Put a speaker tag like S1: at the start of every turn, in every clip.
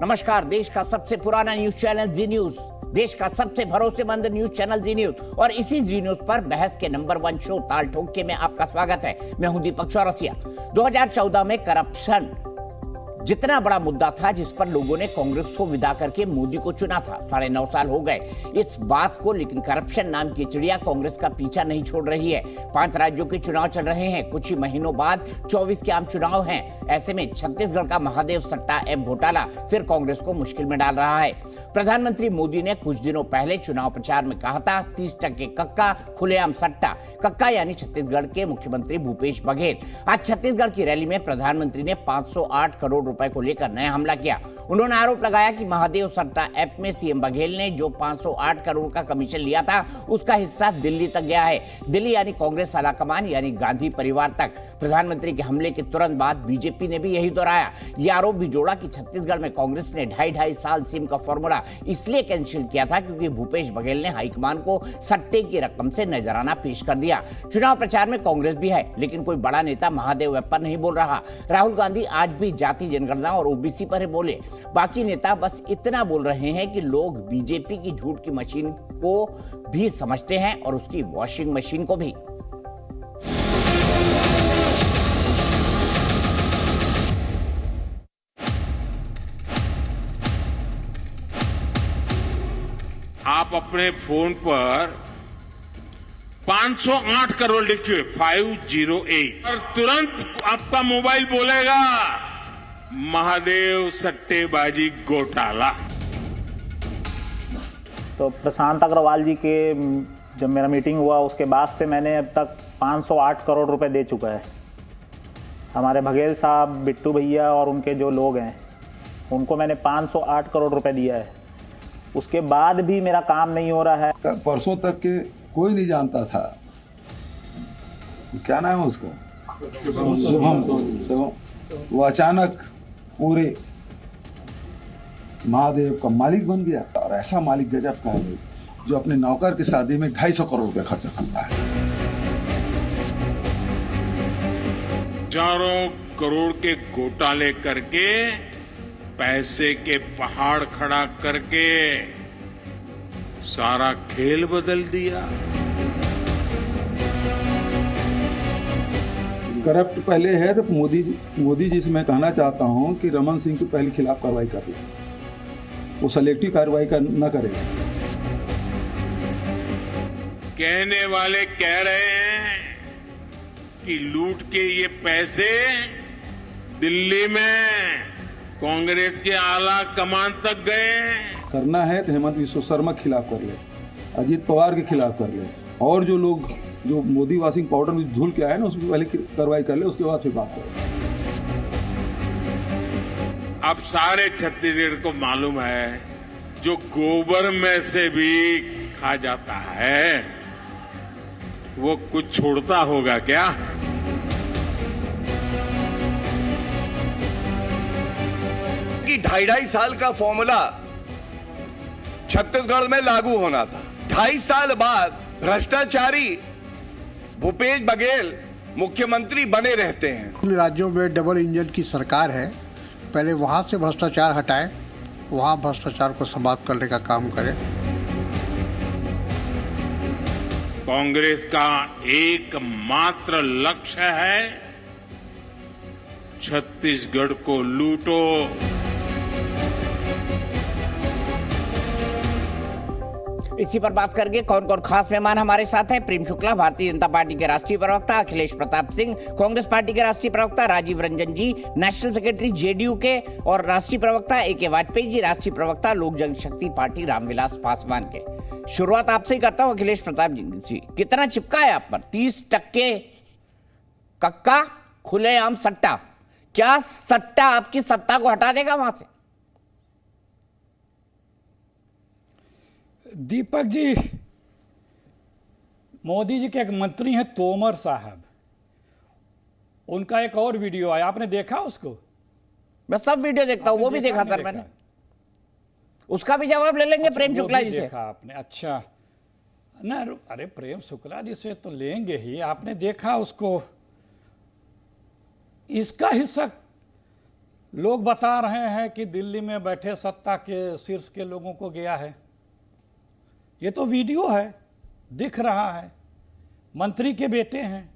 S1: नमस्कार। देश का सबसे पुराना न्यूज चैनल जी न्यूज, देश का सबसे भरोसेमंद न्यूज चैनल जी न्यूज और इसी जी न्यूज पर बहस के नंबर 1 शो ताल ठोक के में आपका स्वागत है। मैं हूं दीपक चौरसिया। 2014 में करप्शन जितना बड़ा मुद्दा था जिस पर लोगों ने कांग्रेस को विदा करके मोदी को चुना था। 9.5 साल हो गए इस बात को, लेकिन करप्शन नाम की चिड़िया कांग्रेस का पीछा नहीं छोड़ रही है। 5 राज्यों के चुनाव चल रहे हैं, कुछ ही महीनों बाद 24 के आम चुनाव हैं। ऐसे में छत्तीसगढ़ का महादेव सट्टा ऐप घोटाला फिर कांग्रेस को मुश्किल में डाल रहा है। प्रधानमंत्री मोदी ने कुछ दिनों पहले चुनाव प्रचार में कहा था 30% कक्का खुलेआम सट्टा। कक्का यानी छत्तीसगढ़ के मुख्यमंत्री भूपेश बघेल। आज छत्तीसगढ़ की रैली में प्रधानमंत्री ने 508 करोड़ रुपए को लेकर नया हमला किया। उन्होंने आरोप लगाया कि महादेव सट्टा ऐप में सीएम बघेल ने जो 508 करोड़ का कमीशन लिया था उसका हिस्सा दिल्ली तक गया है। दिल्ली यानी कांग्रेस आलाकमान यानी गांधी परिवार तक। प्रधानमंत्री के हमले के तुरंत बाद बीजेपी ने भी यही दोहराया। यह आरोप भी जोड़ा कि छत्तीसगढ़ में कांग्रेस ने 2.5 साल सीएम का फॉर्मूला इसलिए कैंसिल किया था क्योंकि भूपेश बघेल ने हाईकमान को सट्टे की रकम से नजराना पेश कर दिया। चुनाव प्रचार में कांग्रेस भी है, लेकिन कोई बड़ा नेता महादेव ऐप पर नहीं बोल रहा। राहुल गांधी आज भी जाति जनगणना और ओबीसी पर बोले। बाकी नेता बस इतना बोल रहे हैं कि लोग बीजेपी की झूठ की मशीन को भी समझते हैं और उसकी वॉशिंग मशीन को भी।
S2: आप अपने फोन पर 508 करोड़ लिखिए 508 और तुरंत आपका मोबाइल बोलेगा महादेव सट्टेबाजी घोटाला।
S3: तो प्रशांत अग्रवाल जी के जब मेरा मीटिंग हुआ उसके बाद से मैंने अब तक 508 करोड़ रुपए दे चुका है। हमारे बघेल साहब, बिट्टू भैया और उनके जो लोग हैं उनको मैंने 508 करोड़ रुपए दिया है। उसके बाद भी मेरा काम नहीं हो रहा है।
S4: परसों तक के कोई नहीं जानता था, क्या नाम है उसका, शुभम। वो अचानक पूरे महादेव का मालिक बन गया। और ऐसा मालिक गजब का है जो अपने नौकर की शादी में 250 करोड़ रुपया खर्चा करता है।
S2: 4 करोड़ के घोटाले करके पैसे के पहाड़ खड़ा करके सारा खेल बदल दिया।
S4: करप्ट पहले है तो मोदी जी से मैं कहना चाहता हूं कि रमन सिंह के पहले खिलाफ कार्रवाई कर दे, वो सेलेक्टिव कार्रवाई न करे।
S2: कहने वाले कह रहे हैं कि लूट के ये पैसे दिल्ली में कांग्रेस के आला कमान तक गए।
S4: करना है तो हेमंत विश्व शर्मा के खिलाफ कर ले, अजीत पवार के खिलाफ कर ले, और जो लोग जो मोदी वॉशिंग पाउडर में धुल के आए ना उसमें पहले कार्रवाई कर ले, उसके बाद फिर बात करें।
S2: अब सारे छत्तीसगढ़ को मालूम है जो गोबर में से भी खा जाता है वो कुछ छोड़ता होगा क्या।
S5: कि 2.5 साल का फॉर्मूला छत्तीसगढ़ में लागू होना था। 2.5 साल बाद भ्रष्टाचारी भूपेश बघेल मुख्यमंत्री बने रहते हैं।
S6: राज्यों में डबल इंजन की सरकार है, पहले वहां से भ्रष्टाचार हटाएं, वहां भ्रष्टाचार को समाप्त करने का काम करें।
S2: कांग्रेस का एकमात्र लक्ष्य है छत्तीसगढ़ को लूटो।
S1: इसी पर बात करके कौन कौन खास मेहमान हमारे साथ हैं। प्रेम शुक्ला, भारतीय जनता पार्टी के राष्ट्रीय प्रवक्ता, अखिलेश प्रताप सिंह, कांग्रेस पार्टी के राष्ट्रीय प्रवक्ता, राजीव रंजन जी, नेशनल सेक्रेटरी जेडीयू के और राष्ट्रीय प्रवक्ता AK वाजपेयी जी, राष्ट्रीय प्रवक्ता लोक जनशक्ति पार्टी रामविलास पासवान के। शुरुआत आपसे ही करता हूं अखिलेश प्रताप जी, कितना चिपका है आप पर 30% कक्का खुलेआम सट्टा? क्या सट्टा आपकी सत्ता को हटा देगा वहां से?
S7: दीपक जी, मोदी जी के एक मंत्री हैं तोमर साहब, उनका एक और वीडियो आया, आपने देखा उसको?
S1: मैं सब वीडियो देखता हूं, वो भी देखा सर मैंने। उसका भी जवाब ले लेंगे प्रेम शुक्ला जी से।
S7: देखा आपने? अच्छा ना, अरे प्रेम शुक्ला जी से तो लेंगे ही। आपने देखा उसको? इसका हिस्सा लोग बता रहे हैं कि दिल्ली में बैठे सत्ता के शीर्ष के लोगों को गया है। ये तो वीडियो है, दिख रहा है, मंत्री के बेटे हैं।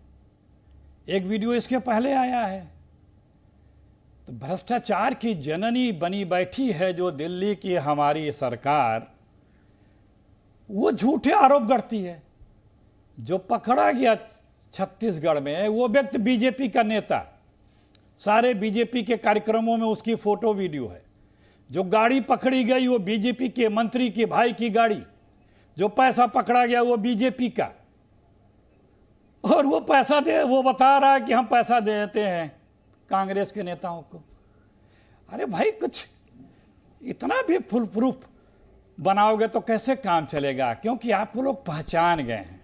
S7: एक वीडियो इसके पहले आया है। तो भ्रष्टाचार की जननी बनी बैठी है जो दिल्ली की हमारी सरकार, वो झूठे आरोप करती है। जो पकड़ा गया छत्तीसगढ़ में वो व्यक्ति बीजेपी का नेता, सारे बीजेपी के कार्यक्रमों में उसकी फोटो वीडियो है। जो गाड़ी पकड़ी गई वो बीजेपी के मंत्री के भाई की गाड़ी, जो पैसा पकड़ा गया वो बीजेपी का, और वो पैसा दे, वो बता रहा है कि हम पैसा देते हैं कांग्रेस के नेताओं को। अरे भाई, कुछ इतना भी फुल प्रूफ बनाओगे तो कैसे काम चलेगा? क्योंकि आपको लोग पहचान गए हैं।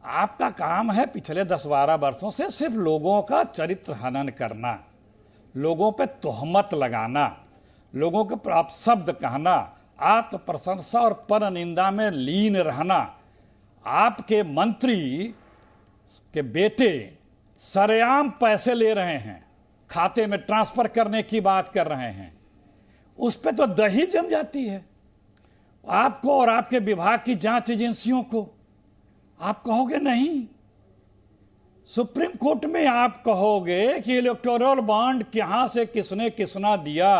S7: आपका काम है पिछले 10-12 वर्षों से सिर्फ लोगों का चरित्र हनन करना, लोगों पे तोहमत लगाना, लोगों के अपशब्द कहना, आत्म प्रशंसा और पर निंदा में लीन रहना। आपके मंत्री के बेटे सरेआम पैसे ले रहे हैं, खाते में ट्रांसफर करने की बात कर रहे हैं, उस पे तो दही जम जाती है। आपको और आपके विभाग की जांच एजेंसियों को आप कहोगे नहीं, सुप्रीम कोर्ट में आप कहोगे कि इलेक्टोरल बॉन्ड कहां से किसने किसना दिया,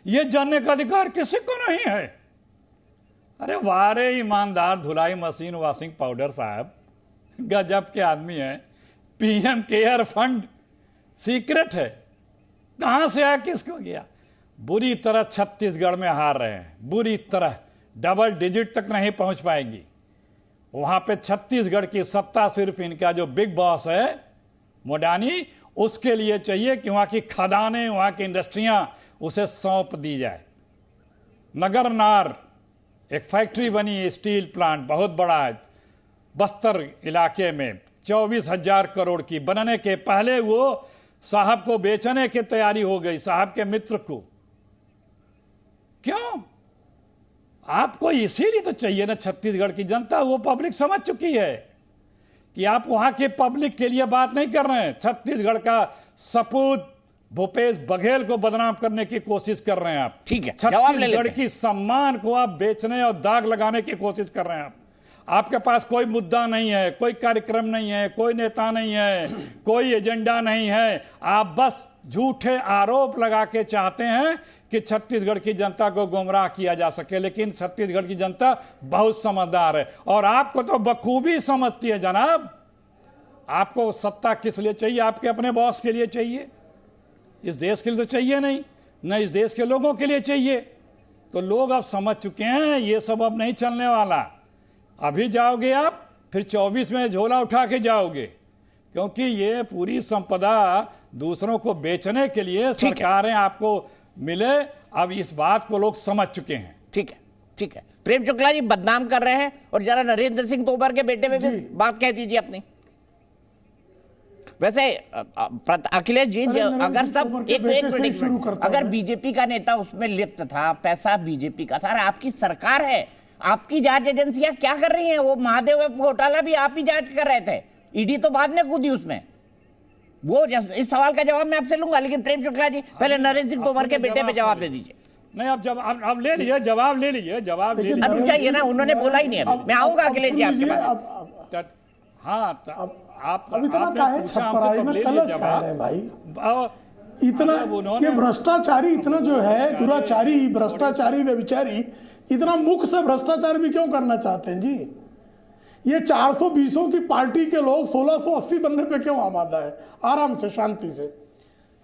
S7: यह जानने का अधिकार किसी को नहीं है। अरे वारे ईमानदार धुलाई मशीन वॉशिंग पाउडर साहब, गजब के आदमी है। पीएम केयर फंड सीक्रेट है, कहां से आया, किसको गया? बुरी तरह छत्तीसगढ़ में हार रहे हैं, बुरी तरह, डबल डिजिट तक नहीं पहुंच पाएंगी। वहां पे छत्तीसगढ़ की सत्ता सिर्फ इनका जो बिग बॉस है मोडानी, उसके लिए चाहिए कि वहां की खदानें, वहां की इंडस्ट्रियां उसे सौंप दी जाए। नगरनार एक फैक्ट्री बनी है, स्टील प्लांट बहुत बड़ा है बस्तर इलाके में, 24,000 करोड़ की, बनने के पहले वो साहब को बेचने की तैयारी हो गई, साहब के मित्र को। क्यों? आपको इसीलिए तो चाहिए ना छत्तीसगढ़ की जनता, वो पब्लिक समझ चुकी है कि आप वहां के पब्लिक के लिए बात नहीं कर रहे हैं। छत्तीसगढ़ का सपूत भूपेश बघेल को बदनाम करने की कोशिश कर रहे हैं आप।
S1: ठीक है, जवाब ले लेते हैं।
S7: छत्तीसगढ़ की सम्मान को आप बेचने और दाग लगाने की कोशिश कर रहे हैं आप। आपके पास कोई मुद्दा नहीं है, कोई कार्यक्रम नहीं है, कोई नेता नहीं है, कोई एजेंडा नहीं है। आप बस झूठे आरोप लगा के चाहते हैं कि छत्तीसगढ़ की जनता को गुमराह किया जा सके। लेकिन छत्तीसगढ़ की जनता बहुत समझदार है और आपको तो बखूबी समझती है जनाब। आपको सत्ता किस लिए चाहिए? आपके अपने बॉस के लिए चाहिए, इस देश के लिए तो चाहिए नहीं, न इस देश के लोगों के लिए चाहिए। तो लोग अब समझ चुके हैं ये सब अब नहीं चलने वाला। अभी जाओगे आप, फिर 24 में झोला उठा के जाओगे, क्योंकि ये पूरी संपदा दूसरों को बेचने के लिए सरकारें आपको मिले। अब इस बात को लोग समझ चुके हैं।
S1: ठीक है, ठीक है। प्रेम शुक्ला जी बदनाम कर रहे हैं, और जरा नरेंद्र सिंह तोमर के बेटे में भी बात कह दीजिए अपनी। वैसे अखिलेश जी, अगर सब एक मिनट, अगर बीजेपी का नेता उसमें लिप्त था, पैसा बीजेपी का था, और आपकी सरकार है, आपकी जांच एजेंसियां क्या कर रही हैं? वो महादेव घोटाला भी आप ही जांच कर रहे थे, ईडी तो बाद में कूदी उसमें। वो इस सवाल का जवाब मैं आपसे लूंगा, लेकिन प्रेम शुक्ला जी पहले नरेंद्र सिंह तोमर के बेटे पे जवाब दे दीजिए।
S7: नहीं, अब ले लीजिए, जवाब ले लीजिए, जवाब ले लीजिए।
S1: रुक जाइए ना, उन्होंने बोला ही नहीं अभी। मैं आऊंगा अखिलेश जी आपके पास।
S7: हाँ, आप
S8: इतना काहे छपराई में कलच खा रहे हैं भाई? इतना ये भ्रष्टाचारी, इतना जो है दुराचारी, भ्रष्टाचारी, व्यभिचारी, इतना मुख से भ्रष्टाचार भी क्यों करना चाहते हैं जी? ये 420 की पार्टी के लोग 1680 बनने पे क्यों आमादा है? आराम से, शांति से।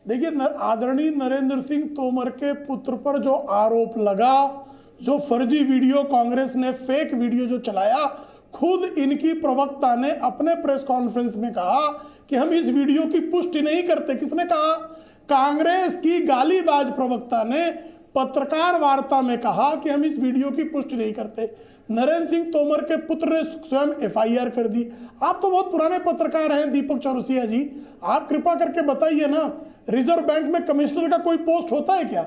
S8: देखिए, आदरणीय नरेंद्र सिंह तोमर के पुत्र पर जो आरोप लगा, जो फर्जी वीडियो कांग्रेस ने, फेक वीडियो जो चलाया, खुद इनकी प्रवक्ता ने अपने प्रेस कॉन्फ्रेंस में कहा कि हम इस वीडियो की पुष्टि नहीं करते। किसने कहा? कांग्रेस की गालीबाज प्रवक्ता ने पत्रकार वार्ता में कहा कि हम इस वीडियो की पुष्टि नहीं करते। नरेंद्र सिंह तोमर के पुत्र ने स्वयं एफआईआर कर दी। आप तो बहुत पुराने पत्रकार हैं दीपक चौरसिया जी, आप कृपा करके बताइए ना, रिजर्व बैंक में कमिश्नर का कोई पोस्ट होता है क्या?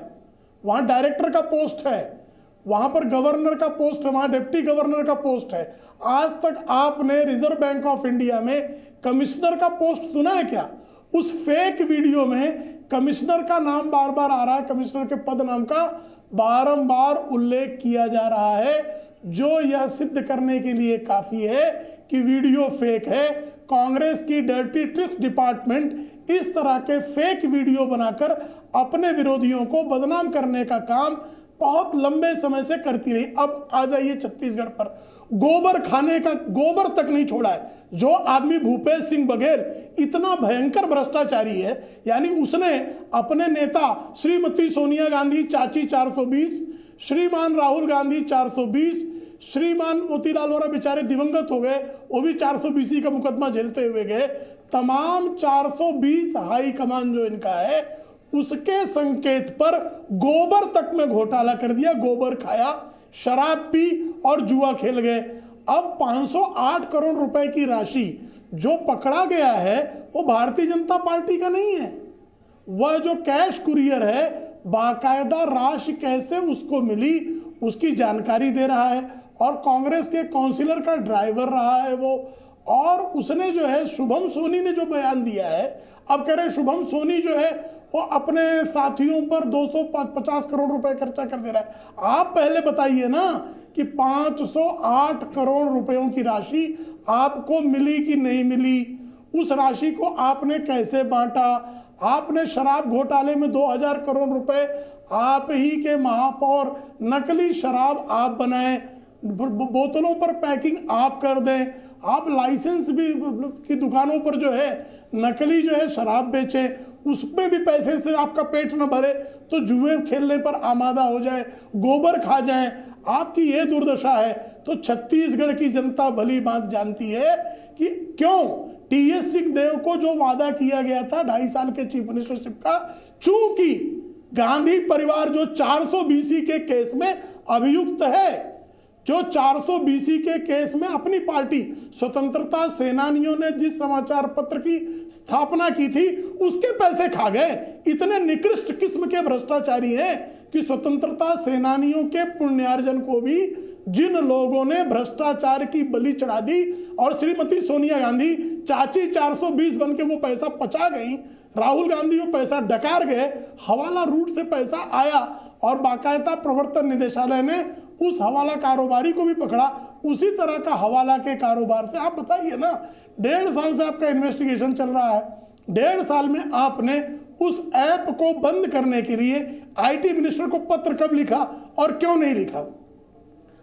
S8: वहां डायरेक्टर का पोस्ट है, वहां पर गवर्नर का पोस्ट है, वहां डिप्टी गवर्नर का पोस्ट है। आज तक आपने रिजर्व बैंक ऑफ इंडिया में कमिश्नर का पोस्ट सुना है क्या? उस फेक वीडियो में कमिश्नर का नाम बार बार आ रहा है, कमिश्नर के पद नाम का बारंबार उल्लेख किया जा रहा है, जो यह सिद्ध करने के लिए काफी है कि वीडियो फेक है। कांग्रेस की डर्टी ट्रिक्स डिपार्टमेंट इस तरह के फेक वीडियो बनाकर अपने विरोधियों को बदनाम करने का काम बहुत लंबे समय से करती रही। अब आ जाइए छत्तीसगढ़ पर, गोबर खाने का गोबर तक नहीं छोड़ा है। जो आदमी भूपेश सिंह बघेल इतना भयंकर भ्रष्टाचारी है, यानी उसने अपने नेता श्रीमती सोनिया गांधी चाची 420, श्रीमान राहुल गांधी 420, श्रीमान मोतीलाल वोरा बेचारे दिवंगत हो गए, वो भी 420 का मुकदमा झेलते हुए गए। तमाम 420 हाई कमान जो इनका है, उसके संकेत पर गोबर तक में घोटाला कर दिया, गोबर खाया, शराब पी और जुआ खेल गए। अब 508 करोड़ रुपए की राशि जो पकड़ा गया है वो भारतीय जनता पार्टी का नहीं है। वह जो कैश कुरियर है, बाकायदा राशि कैसे उसको मिली उसकी जानकारी दे रहा है, और कांग्रेस के काउंसिलर का ड्राइवर रहा है वो। और उसने जो है, शुभम सोनी ने जो बयान दिया है, अब कह रहे शुभम सोनी जो है वो अपने साथियों पर 250 करोड़ रुपए खर्चा कर दे रहा है। आप पहले बताइए ना कि 508 करोड़ रुपयों की राशि आपको मिली कि नहीं मिली, उस राशि को आपने कैसे बांटा। आपने शराब घोटाले में 2000 करोड़ रुपए आप ही के महापौर, नकली शराब आप बनाए, बोतलों पर पैकिंग आप कर दें, आप लाइसेंस भी की दुकानों पर जो है नकली जो है शराब बेचें, उसमें भी पैसे से आपका पेट न भरे तो जुए खेलने पर आमादा हो जाए, गोबर खा जाए, आपकी ये दुर्दशा है। तो छत्तीसगढ़ की जनता भली बात जानती है कि क्यों टीएस सिंहदेव को जो वादा किया गया था 2.5 साल के चीफ मिनिस्टरशिप का, चूंकि गांधी परिवार जो 420 के केस में अभियुक्त है, जो 420 के केस में अपनी पार्टी स्वतंत्रता सेनानियों ने जिस समाचार पत्र की स्थापना की थी उसके पैसे खा गए। इतने निकृष्ट किस्म के भ्रष्टाचारी हैं कि स्वतंत्रता सेनानियों के पुण्यार्जन को भी जिन लोगों ने भ्रष्टाचार की बलि चढ़ा दी, और श्रीमती सोनिया गांधी चाची 420 बन के वो पैसा पचा गई, राहुल गांधी वो पैसा डकार गए, हवाला रूट से पैसा आया और बाकायदा प्रवर्तन निदेशालय ने उस हवाला कारोबारी को भी पकड़ा। उसी तरह का हवाला के कारोबार से आप बताइए ना, 1.5 साल से आपका इन्वेस्टिगेशन चल रहा है, 1.5 साल में आपने उस ऐप को बंद करने के लिए आईटी मिनिस्टर को पत्र कब लिखा और क्यों नहीं लिखा?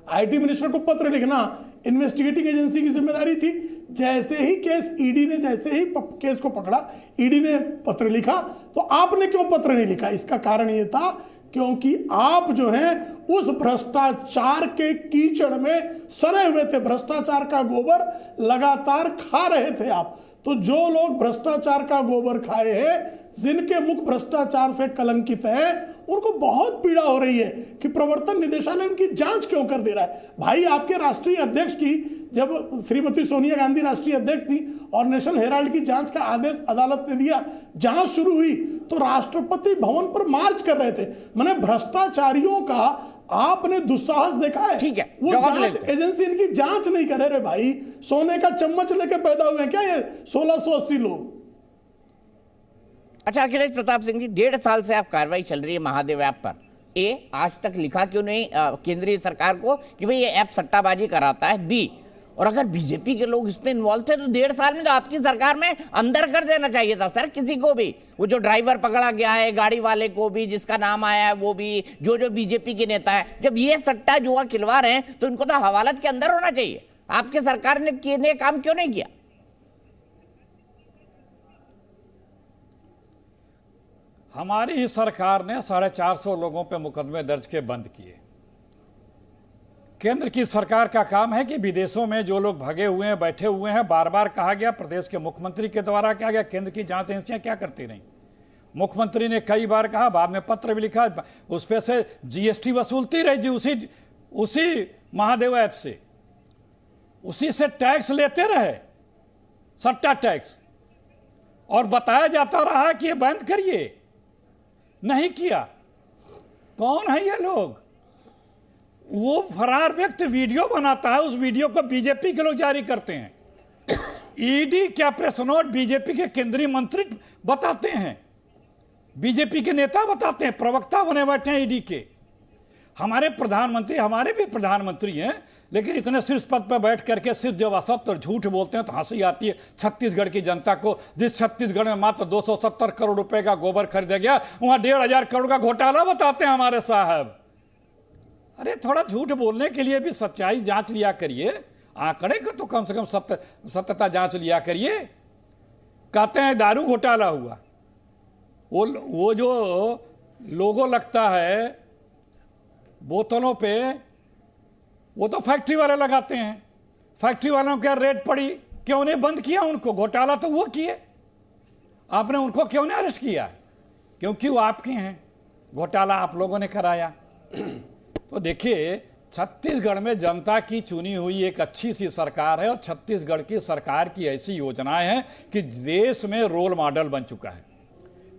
S8: आईटी मिनिस्टर को पत्र लिखना इन्वेस्टिगेटिंग एजेंसी की जिम्मेदारी थी। जैसे ही केस ईडी ने जैसे ही केस को पकड़ा, ईडी ने पत्र लिखा, तो आपने क्यों पत्र नहीं लिखा? इसका कारण ये था क्योंकि आप जो हैं उस भ्रष्टाचार के कीचड़ में सड़े हुए थे, भ्रष्टाचार का गोबर लगातार खा रहे थे आप। तो जो लोग भ्रष्टाचार का गोबर खाए हैं, जिनके मुख भ्रष्टाचार से कलंकित हैं, उनको बहुत पीड़ा हो रही है कि प्रवर्तन निदेशालय उनकी जांच क्यों कर दे रहा है। भाई आपके राष्ट्रीय अध्यक्ष की, जब श्रीमती सोनिया गांधी राष्ट्रीय अध्यक्ष थी और नेशनल हेराल्ड की जांच का आदेश अदालत ने दिया, जांच शुरू हुई तो राष्ट्रपति भवन पर मार्च कर रहे थे। मैंने भ्रष्टाचारियों का आपने दुस्साहस देखा है?
S1: ठीक है,
S8: वो जांच एजेंसी इनकी जांच नहीं करे। रे भाई, सोने का चम्मच लेके पैदा हुए हैं क्या ये 1680 लोग?
S1: अच्छा अखिलेश प्रताप सिंह जी, 1.5 साल से आप कार्रवाई चल रही है महादेव ऐप पर, ए आज तक लिखा क्यों नहीं केंद्रीय सरकार को कि भाई ये ऐप सट्टाबाजी कराता है? बी, और अगर बीजेपी के लोग इसमें इन्वॉल्व थे तो 1.5 साल में तो आपकी सरकार में अंदर कर देना चाहिए था सर, किसी को भी। वो जो ड्राइवर पकड़ा गया है, गाड़ी वाले को भी जिसका नाम आया है वो भी, जो बीजेपी के नेता है, जब ये सट्टा जुआ खिलवा रहे हैं तो इनको तो हवालात के अंदर होना चाहिए। आपके सरकार ने काम क्यों नहीं किया?
S7: हमारी ही सरकार ने 450 लोगों पे मुकदमे दर्ज के बंद किए। केंद्र की सरकार का काम है कि विदेशों में जो लोग भगे हुए हैं, बैठे हुए हैं, बार बार कहा गया, प्रदेश के मुख्यमंत्री के द्वारा कहा गया, केंद्र की जांच एजेंसियां क्या करती नहीं। मुख्यमंत्री ने कई बार कहा, बाद में पत्र भी लिखा, उस पे से जीएसटी वसूलती रही जी, उसी महादेव ऐप से, उसी से टैक्स लेते रहे, सट्टा टैक्स, और बताया जाता रहा कि ये बंद करिए, नहीं किया। कौन है ये लोग? वो फरार व्यक्ति वीडियो बनाता है, उस वीडियो को बीजेपी के लोग जारी करते हैं। ईडी क्या प्रेस नोट बीजेपी के केंद्रीय मंत्री बताते हैं, बीजेपी के नेता बताते हैं, प्रवक्ता बने बैठे हैं ईडी के। हमारे प्रधानमंत्री, हमारे भी प्रधानमंत्री हैं, लेकिन इतने शीर्ष पद पर बैठ करके सिर्फ जब असत्य और झूठ बोलते हैं तो हंसी आती है। छत्तीसगढ़ की जनता को, जिस छत्तीसगढ़ में मात्र 270 करोड़ रुपए का गोबर खरीदा गया, वहां 1,500 करोड़ का घोटाला बताते हैं हमारे साहब। अरे थोड़ा झूठ बोलने के लिए भी सच्चाई जांच लिया करिए, आंकड़े का तो कम से कम सत्यता जांच लिया करिए। कहते हैं दारू घोटाला हुआ, वो जो लोगो लगता है बोतलों पे, वो तो फैक्ट्री वाले लगाते हैं। फैक्ट्री वालों क्या रेट पड़ी, क्यों नहीं बंद किया उनको? घोटाला तो वो किए, आपने उनको क्यों नहीं अरेस्ट किया? क्योंकि वो आपके हैं, घोटाला आप लोगों ने कराया। तो देखिए, छत्तीसगढ़ में जनता की चुनी हुई एक अच्छी सी सरकार है, और छत्तीसगढ़ की सरकार की ऐसी योजनाएं हैं कि देश में रोल मॉडल बन चुका है।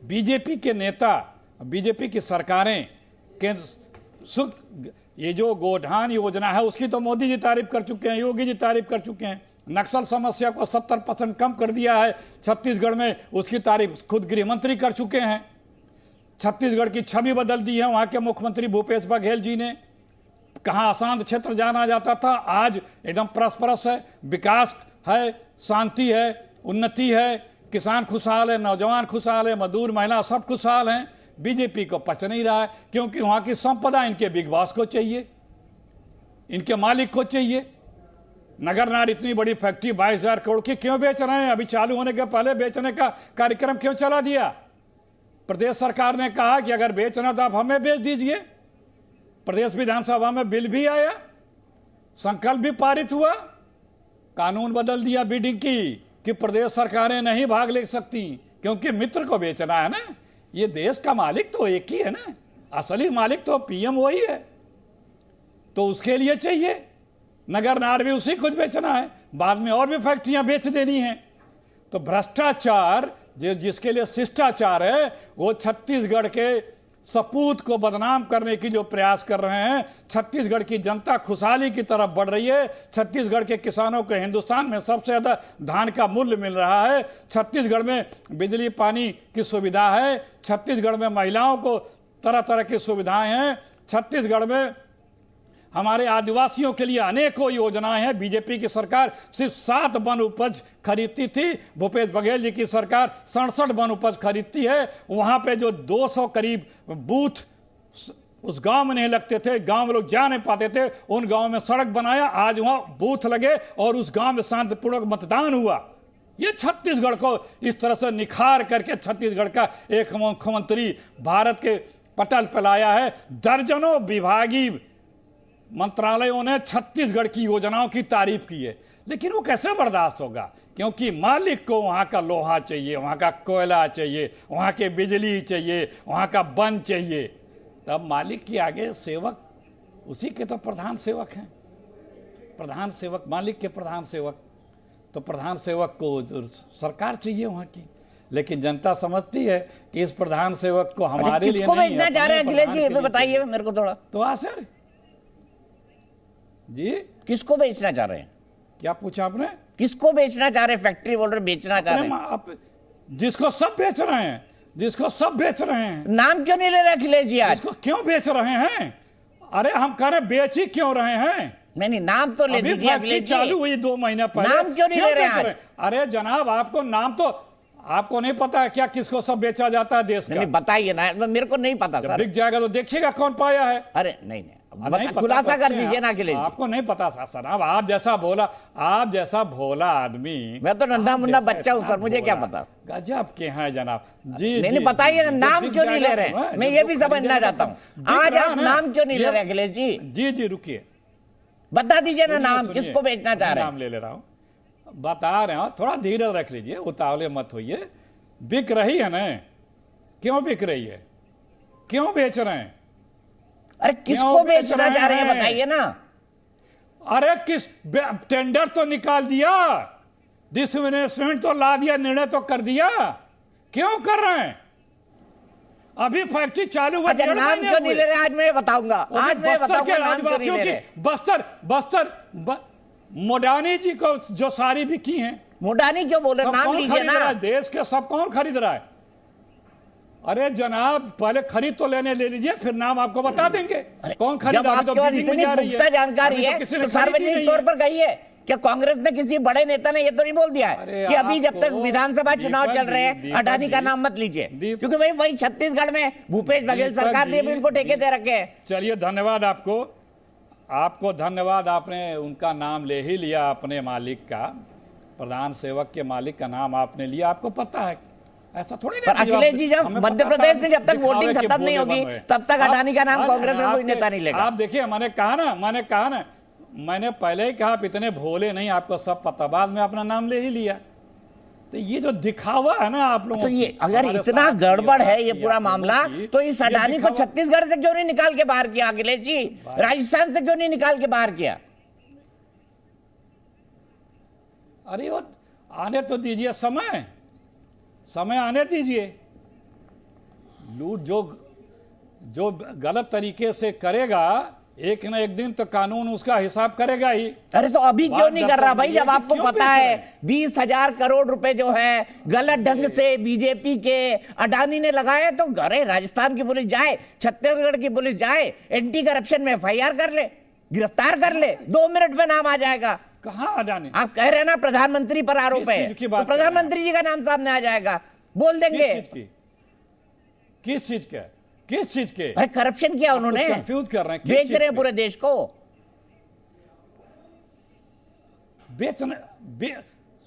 S7: बीजेपी के नेता, बीजेपी की सरकारें, ये जो गोधान योजना है उसकी तो मोदी जी तारीफ कर चुके हैं, योगी जी तारीफ कर चुके हैं। नक्सल समस्या को 70% कम कर दिया है छत्तीसगढ़ में, उसकी तारीफ खुद गृह मंत्री कर चुके हैं। छत्तीसगढ़ की छवि बदल दी है वहां के मुख्यमंत्री भूपेश बघेल जी ने। कहां अशांत क्षेत्र जाना जाता था, आज एकदम परस्परस है, विकास है, शांति है, उन्नति है, किसान खुशहाल है, नौजवान खुशहाल है, मजदूर महिला सब खुशहाल हैं। बीजेपी को पच नहीं रहा है, क्योंकि वहां की संपदा इनके बिग बॉस को चाहिए, इनके मालिक को चाहिए। नगरनार इतनी बड़ी फैक्ट्री 22,000 करोड़ की क्यों बेच रहे हैं? अभी चालू होने के पहले बेचने का कार्यक्रम क्यों चला दिया? प्रदेश सरकार ने कहा कि अगर बेचना तो आप हमें बेच दीजिए। प्रदेश विधानसभा में बिल भी आया, संकल्प भी पारित हुआ, कानून बदल दिया बिडिंग की कि प्रदेश सरकारें नहीं भाग ले सकती, क्योंकि मित्र को बेचना है ना। ये देश का मालिक तो एक ही है ना, असली मालिक तो पीएम वही है, तो उसके लिए चाहिए। नगरनार भी उसी कुछ बेचना है, बाद में और भी फैक्ट्रियां बेच देनी है। तो भ्रष्टाचार जिसके लिए शिष्टाचार है, वो छत्तीसगढ़ के सपूत को बदनाम करने की जो प्रयास कर रहे हैं। छत्तीसगढ़ की जनता खुशहाली की तरफ बढ़ रही है। छत्तीसगढ़ के किसानों को हिंदुस्तान में सबसे ज्यादा धान का मूल्य मिल रहा है। छत्तीसगढ़ में बिजली पानी की सुविधा है। छत्तीसगढ़ में महिलाओं को तरह तरह की सुविधाएं हैं। छत्तीसगढ़ में हमारे आदिवासियों के लिए अनेकों योजनाएं हैं। बीजेपी की सरकार सिर्फ 7 वन उपज खरीदती थी, भूपेश बघेल जी की सरकार 67 वन उपज खरीदती है। वहां पे जो 200 करीब बूथ उस गांव में नहीं लगते थे, गांव में लोग जा नहीं पाते थे, उन गांव में सड़क बनाया, आज वहां बूथ लगे और उस गांव में शांतिपूर्वक मतदान हुआ। ये छत्तीसगढ़ को इस तरह से निखार करके छत्तीसगढ़ का एक मुख्यमंत्री भारत के पटल पर लाया है। दर्जनों विभागीय मंत्रालयों ने छत्तीसगढ़ की योजनाओं की तारीफ की है, लेकिन वो कैसे बर्दाश्त होगा? क्योंकि मालिक को वहां का लोहा चाहिए, वहां का कोयला चाहिए, वहां के बिजली चाहिए, वहां का वन चाहिए। तब मालिक के आगे सेवक उसी के तो प्रधान सेवक हैं। प्रधान सेवक मालिक के प्रधान सेवक, तो प्रधान सेवक को सरकार चाहिए वहां की। लेकिन जनता समझती है कि इस प्रधान सेवक को हमारे लिए
S1: किसको बेचना चाह रहे हैं अखिलेश जी, बताइए मेरे को थोड़ा।
S7: तो सर जी,
S1: किसको बेचना चाह रहे हैं?
S7: क्या पूछा आपने?
S1: किसको बेचना चाह रहे हैं? फैक्ट्री बोल रहे बेचना चाह रहे हैं?
S7: आप जिसको सब बेच रहे हैं, जिसको सब बेच रहे हैं।
S1: नाम क्यों नहीं ले रहे अखिलेश जी आज?
S7: जिसको क्यों बेच रहे हैं? अरे हम कह रहे बेच ही क्यों रहे हैं?
S1: नहीं, नाम तो ले दीजिए अखिलेश जी।
S7: चालू हुई 2 महीना पहले,
S1: नाम क्यों नहीं ले रहे हैं?
S7: अरे जनाब, आपको नाम तो आपको नहीं पता है क्या किसको सब बेचा जाता है देश का?
S1: नहीं बताइए ना, मेरे को नहीं पता सर।
S7: बिक जाएगा तो देखिएगा कौन पाया है।
S1: अरे नहीं, खुलासा कर दीजिए ना अखिलेश जी।
S7: आपको नहीं पता सर, आप जैसा भोला आदमी।
S1: मैं तो नन्हा मुन्ना बच्चा हूँ सर, मुझे क्या पता।
S7: गजब के हैं जनाब जी।
S1: नहीं बताइए ना, नाम क्यों नहीं ले रहे? मैं ये भी समझना चाहता हूँ, आज आप नाम क्यों नहीं ले रहे अखिलेश जी?
S7: जी रुकिए,
S1: बता दीजिए ना नाम, किसको बेचना चाह रहे हैं?
S7: नाम ले रहा हूँ, बता रहे हो, थोड़ा धीरे रख लीजिए, उतावले मत होइए। बिक रही है ना, क्यों बिक रही है? क्यों बेच रहे हैं?
S1: अरे किसको बेचना चाह रहे हैं बताइए ना।
S7: अरे किस टेंडर तो निकाल दिया, डिसइन्वेस्टमेंट तो ला दिया, निर्णय तो कर दिया, क्यों कर रहे हैं? अभी फैक्ट्री चालू हुआ।
S1: अच्छा, नाम क्यों नहीं ले रहे? आज मैं बताऊंगा, आज मैं बताऊंगा नाम क्यों नहीं ले रहे।
S7: बस्तर मोडानी जी को जो सारी बिकी हैं,
S1: मुडानी क्यों बोले, नाम लीजिए ना।
S7: देश के सब कौन खरीद रहा है? अरे जनाब, पहले खरीद तो ले लीजिए, फिर नाम आपको बता देंगे कौन खरीद।
S1: आपके पास इतनी पुख्ता जानकारी है तो सार्वजनिक तौर पर कहिए। क्या कांग्रेस ने किसी बड़े नेता ने ये तो नहीं बोल दिया है कि अभी जब तक विधानसभा चुनाव चल रहे हैं अडानी का नाम मत लीजिए? क्योंकि भाई वही छत्तीसगढ़ में भूपेश बघेल सरकार ने भी उनको ठेके दे रखे हैं।
S7: चलिए, धन्यवाद आपको धन्यवाद। आपने उनका नाम ले ही लिया, अपने मालिक का, प्रधान सेवक के मालिक का नाम आपने लिया। आपको पता है ऐसा थोड़ी नहीं।
S1: अखिलेश जी, जब मध्य प्रदेश में जब तक वोटिंग खत्म नहीं होगी तब तक अडानी का नाम कांग्रेस का कोई नेता नहीं लेगा।
S7: आप देखिए, मैंने कहा ना, मैंने पहले ही कहा, आप इतने भोले नहीं, आपको सब पता, बाद में अपना नाम ले ही लिया। तो ये जो दिखावा है ना आप लोगों,
S1: तो ये अगर इतना गड़बड़ है ये पूरा मामला, तो इस अडानी को छत्तीसगढ़ से क्यों नहीं निकाल के बाहर किया अखिलेश जी? राजस्थान से क्यों नहीं निकाल के बाहर किया?
S7: अरे वो आने तो दीजिए, समय आने दीजिए। लूट जो गलत तरीके से करेगा, एक न एक दिन तो कानून उसका हिसाब करेगा ही।
S1: अरे तो अभी क्यों नहीं कर रहा भाई, जब आपको पता है 20,000 करोड़ रुपए जो है गलत ढंग से बीजेपी के अडानी ने लगाए? तो अरे राजस्थान की पुलिस जाए, छत्तीसगढ़ की पुलिस जाए, एंटी करप्शन में FIR कर ले, गिरफ्तार कर ले, 2 मिनट में नाम आ जाएगा।
S7: कहाँ अडानी?
S1: आप कह रहे हैं ना प्रधानमंत्री पर आरोप है, तो प्रधानमंत्री जी का नाम सामने आ जाएगा, बोल देंगे।
S7: किस चीज के?
S1: अरे करप्शन किया उन्होंने,
S7: कंफ्यूज कर रहे हैं।
S1: बेच रहे हैं पूरे देश को।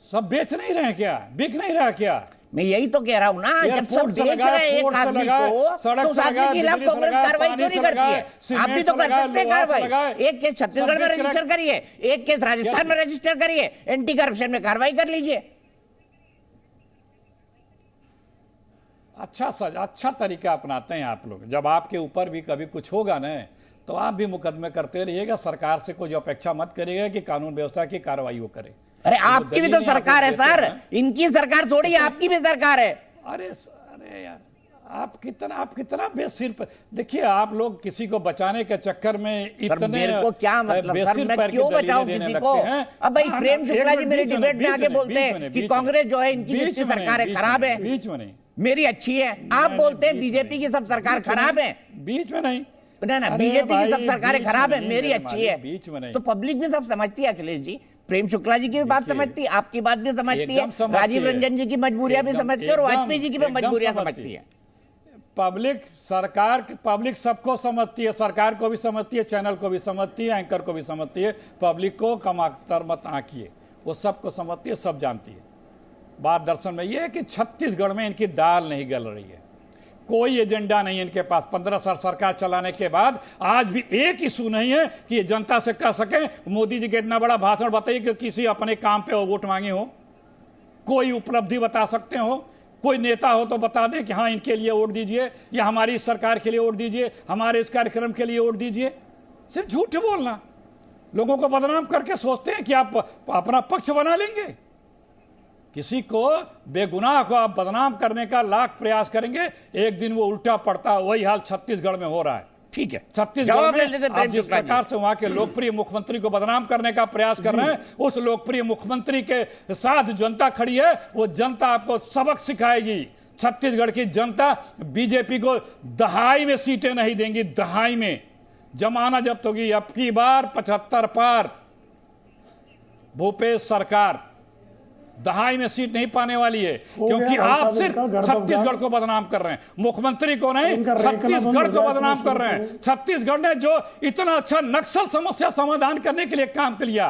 S7: सब बेच नहीं रहे क्या? बिक नहीं रहा क्या?
S1: मैं यही तो कह रहा हूं ना, जब सब बेच रहे हैं एक आदमी को, तो उस आदमी के खिलाफ कांग्रेस कार्रवाई क्यों नहीं करती है? आप भी तो कर सकते हैं कार्रवाई। एक केस छत्तीसगढ़ में रजिस्टर करिए, एक केस राजस्थान में रजिस्टर करिए, एंटी करप्शन में कार्रवाई कर लीजिए।
S7: अच्छा तरीका अपनाते हैं आप लोग। जब आपके ऊपर भी कभी कुछ होगा ना, तो आप भी मुकदमे करते रहिएगा। सरकार से कोई अपेक्षा मत करिएगा कि कानून व्यवस्था की कार्रवाई वो करे।
S1: अरे आपकी भी तो सरकार है सर, इनकी सरकार थोड़ी है, आपकी भी सरकार है।
S7: अरे यार, आप कितना बेसिर पर देखिए। आप लोग किसी को बचाने के चक्कर में इतने,
S1: मेरे को क्या मतलब सर, मैं क्यों बचाऊं किसी को? अब भाई प्रेम शुक्ला जी मेरे डिबेट में आके बोलते हैं कि कांग्रेस जो है इनकी जितनी सरकारें खराब है,
S7: बीच में नहीं,
S1: मेरी अच्छी है। आप बोलते हैं बीजेपी की सब सरकार खराब है,
S7: बीच में नहीं
S1: ना, बीजेपी की सब सरकारें खराब है, मेरी अच्छी है।
S7: बीच में नहीं।
S1: तो पब्लिक भी सब समझती है अखिलेश जी, प्रेम शुक्ला जी की भी बात समझती है, आपकी बात भी समझती है, राजीव रंजन जी की मजबूरियां भी समझती है, और वाजपेयी जी की भी मजबूरियां समझती है।
S7: पब्लिक सबको समझती है, सरकार को भी समझती है, चैनल को भी समझती है, एंकर को भी समझती है। पब्लिक को कम अख्तर मत आंकिए, वो सबको समझती है, सब जानती है। बात दरअसल में ये है कि छत्तीसगढ़ में इनकी दाल नहीं गल रही है, कोई एजेंडा नहीं है इनके पास। 15 साल सरकार चलाने के बाद आज भी एक इशू नहीं है कि ये जनता से कह सके मोदी जी के इतना बड़ा भाषण बताइए कि किसी अपने काम पे वोट मांगे हो, कोई उपलब्धि बता सकते हो, कोई नेता हो तो बता दें कि हाँ इनके लिए वोट दीजिए, या हमारी सरकार के लिए वोट दीजिए, हमारे इस कार्यक्रम के लिए वोट दीजिए। सिर्फ झूठ बोलना, लोगों को बदनाम करके सोचते हैं कि आप अपना पक्ष बना लेंगे। किसी को बेगुनाह को आप बदनाम करने का लाख प्रयास करेंगे, एक दिन वो उल्टा पड़ता है। वही हाल छत्तीसगढ़ में हो रहा है।
S1: ठीक है,
S7: छत्तीसगढ़ में आप जिस प्रकार से वहां के लोकप्रिय मुख्यमंत्री को बदनाम करने का प्रयास कर रहे हैं, उस लोकप्रिय मुख्यमंत्री के साथ जनता खड़ी है। वो जनता आपको सबक सिखाएगी। छत्तीसगढ़ की जनता बीजेपी को दहाई में सीटें नहीं देंगी, दहाई में। जमाना जब्त होगी। अब की बार 75 पार भूपेश सरकार दहाई में सीट नहीं पाने वाली है, क्योंकि आप सिर्फ छत्तीसगढ़ को बदनाम कर रहे हैं, मुख्यमंत्री को नहीं, छत्तीसगढ़ को बदनाम कर रहे हैं। छत्तीसगढ़ ने जो इतना अच्छा नक्सल समस्या समाधान करने के लिए काम किया,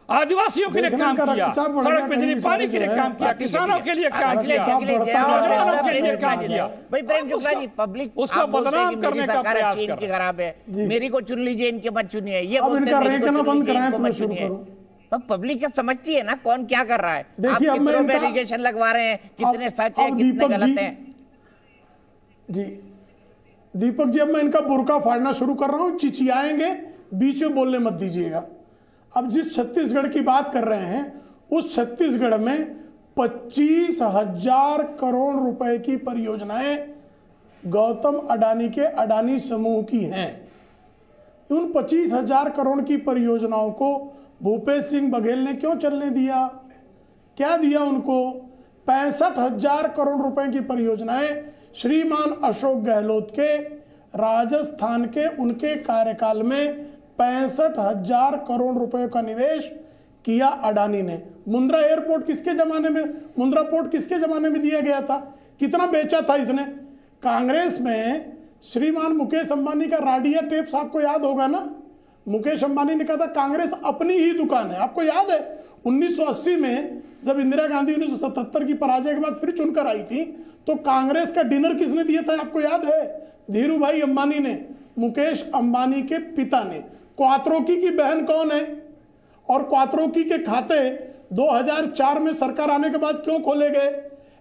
S7: आदिवासियों के लिए काम किया, सड़क बिजली पानी के लिए काम किया, किसानों के लिए काम किया, नौजवानों के लिए काम किया।
S1: भाई प्रेम शुक्ला जी, पब्लिक
S7: उसको बदनाम करने का प्रयास कर
S1: रही है। खराब है, मेरी को चुन लीजिए, इनके मत चुनिए, ये तो पब्लिक क्या समझती है ना कौन क्या कर रहा है। आप कितनों में एलिगेशन लगवा रहे हैं, कितने सच है कितने गलत है।
S8: जी दीपक जी, अब मैं इनका बुर्का फाड़ना शुरू कर रहा हूं, चिचियाएंगे, बीच में बोलने मत दीजिएगा। अब जिस छत्तीसगढ़ की बात कर रहे हैं, उस छत्तीसगढ़ में 25,000 करोड़ रुपए की परियोजनाएं गौतम अडानी के अडानी समूह की हैं। उन 25,000 करोड़ की परियोजनाओं को भूपेश सिंह बघेल ने क्यों चलने दिया? क्या दिया उनको? 65,000 करोड़ रुपए की परियोजनाएं श्रीमान अशोक गहलोत के राजस्थान के उनके कार्यकाल में 65,000 करोड़ रुपए का निवेश किया अडानी ने। मुंद्रा एयरपोर्ट किसके जमाने में, मुंद्रा पोर्ट किसके जमाने में दिया गया था? कितना बेचा था इसने? कांग्रेस में श्रीमान मुकेश अंबानी का राडिया टेप्स आपको याद होगा ना? मुकेश अंबानी ने कहा था कांग्रेस अपनी ही दुकान है। आपको याद है 1980 में जब इंदिरा गांधी 1977 की पराजय के बाद फिर चुनकर आई थी तो कांग्रेस का डिनर किसने दिया था? आपको याद है? धीरू भाई अंबानी ने, मुकेश अंबानी के पिता ने। क्वात्रोकी की बहन कौन है? और क्वात्रोकी के खाते 2004 में सरकार आने के बाद क्यों खोले गए?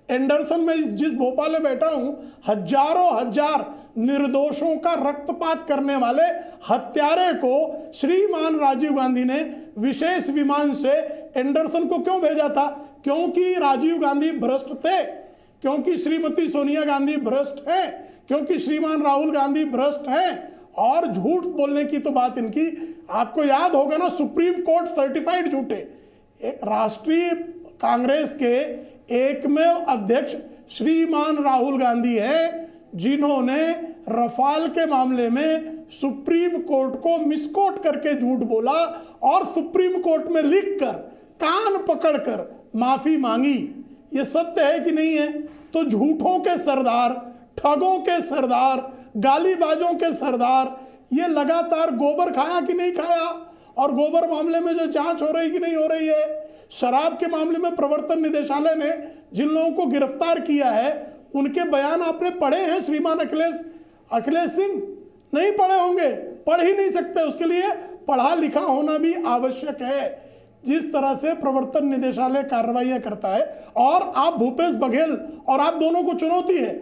S8: एंडरसन में जिस भोपाल में बैठा हूं, हजारों हजार निर्दोषों का रक्तपात करने वाले हत्यारे को श्रीमान राजीव गांधी ने विशेष विमान से एंडरसन को क्यों भेजा था? क्योंकि राजीव गांधी भ्रष्ट थे, क्योंकि श्रीमती सोनिया गांधी भ्रष्ट है, क्योंकि श्रीमान राहुल गांधी भ्रष्ट हैं। और झूठ बोलने की तो बात इनकी, आपको याद होगा ना, सुप्रीम कोर्ट सर्टिफाइड झूठे। राष्ट्रीय कांग्रेस के एकमेव अध्यक्ष श्रीमान राहुल गांधी है जिन्होंने रफाल के मामले में सुप्रीम कोर्ट को मिसकोट करके झूठ बोला और सुप्रीम कोर्ट में लिखकर कान पकड़कर माफी मांगी। ये सत्य है कि नहीं है? तो झूठों के सरदार, ठगों के सरदार, गालीबाजों के सरदार ये लगातार गोबर खाया कि नहीं खाया? और गोबर मामले में जो जांच हो रही कि नहीं हो रही है? शराब के मामले में प्रवर्तन निदेशालय ने जिन लोगों को गिरफ्तार किया है उनके बयान आपने पढ़े हैं? श्रीमान अखिलेश सिंह नहीं पढ़े होंगे, पढ़ ही नहीं सकते, उसके लिए पढ़ा लिखा होना भी आवश्यक है। जिस तरह से प्रवर्तन निदेशालय कार्रवाइयां करता है, और आप भूपेश बघेल और आप दोनों को चुनौती है,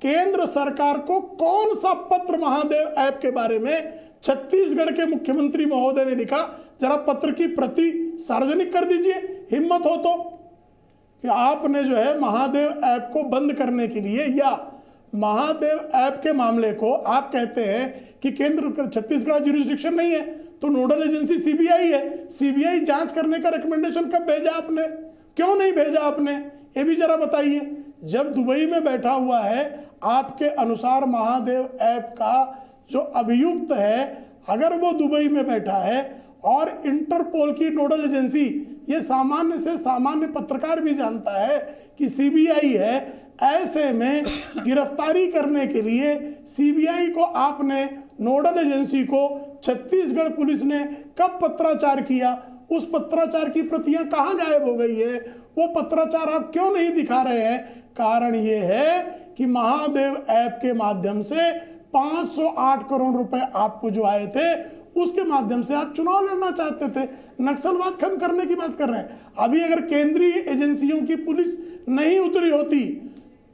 S8: केंद्र सरकार को कौन सा पत्र महादेव ऐप के बारे में छत्तीसगढ़ के मुख्यमंत्री महोदय ने लिखा, जरा पत्र की प्रति सार्वजनिक कर दीजिए, हिम्मत हो तो, कि आपने जो है महादेव ऐप को बंद करने के लिए, या महादेव ऐप के मामले को आप कहते हैं कि केंद्र छत्तीसगढ़ ज्यूरिसडिक्शन नहीं है तो नोडल एजेंसी सीबीआई है, सीबीआई जांच करने का रिकमेंडेशन कब भेजा आपने? क्यों नहीं भेजा आपने? ये भी जरा बताइए। जब दुबई में बैठा हुआ है, आपके अनुसार महादेव ऐप का जो अभियुक्त है, अगर वो दुबई में बैठा है और इंटरपोल की नोडल एजेंसी, ये सामान्य से सामान्य पत्रकार भी जानता है कि सीबीआई है, ऐसे में गिरफ्तारी करने के लिए सीबीआई को आपने, नोडल एजेंसी को छत्तीसगढ़ पुलिस ने कब पत्राचार किया? उस पत्राचार की प्रतियां कहां गायब हो गई है? वो पत्राचार आप क्यों नहीं दिखा रहे हैं? कारण ये है कि महादेव ऐप के माध्यम से 508 करोड़ रुपए आपको जो आए थे उसके माध्यम से आप चुनाव लड़ना चाहते थे, नक्सलवाद खत्म करने की बात कर रहे हैं। अभी अगर केंद्रीय एजेंसियों की पुलिस नहीं उतरी होती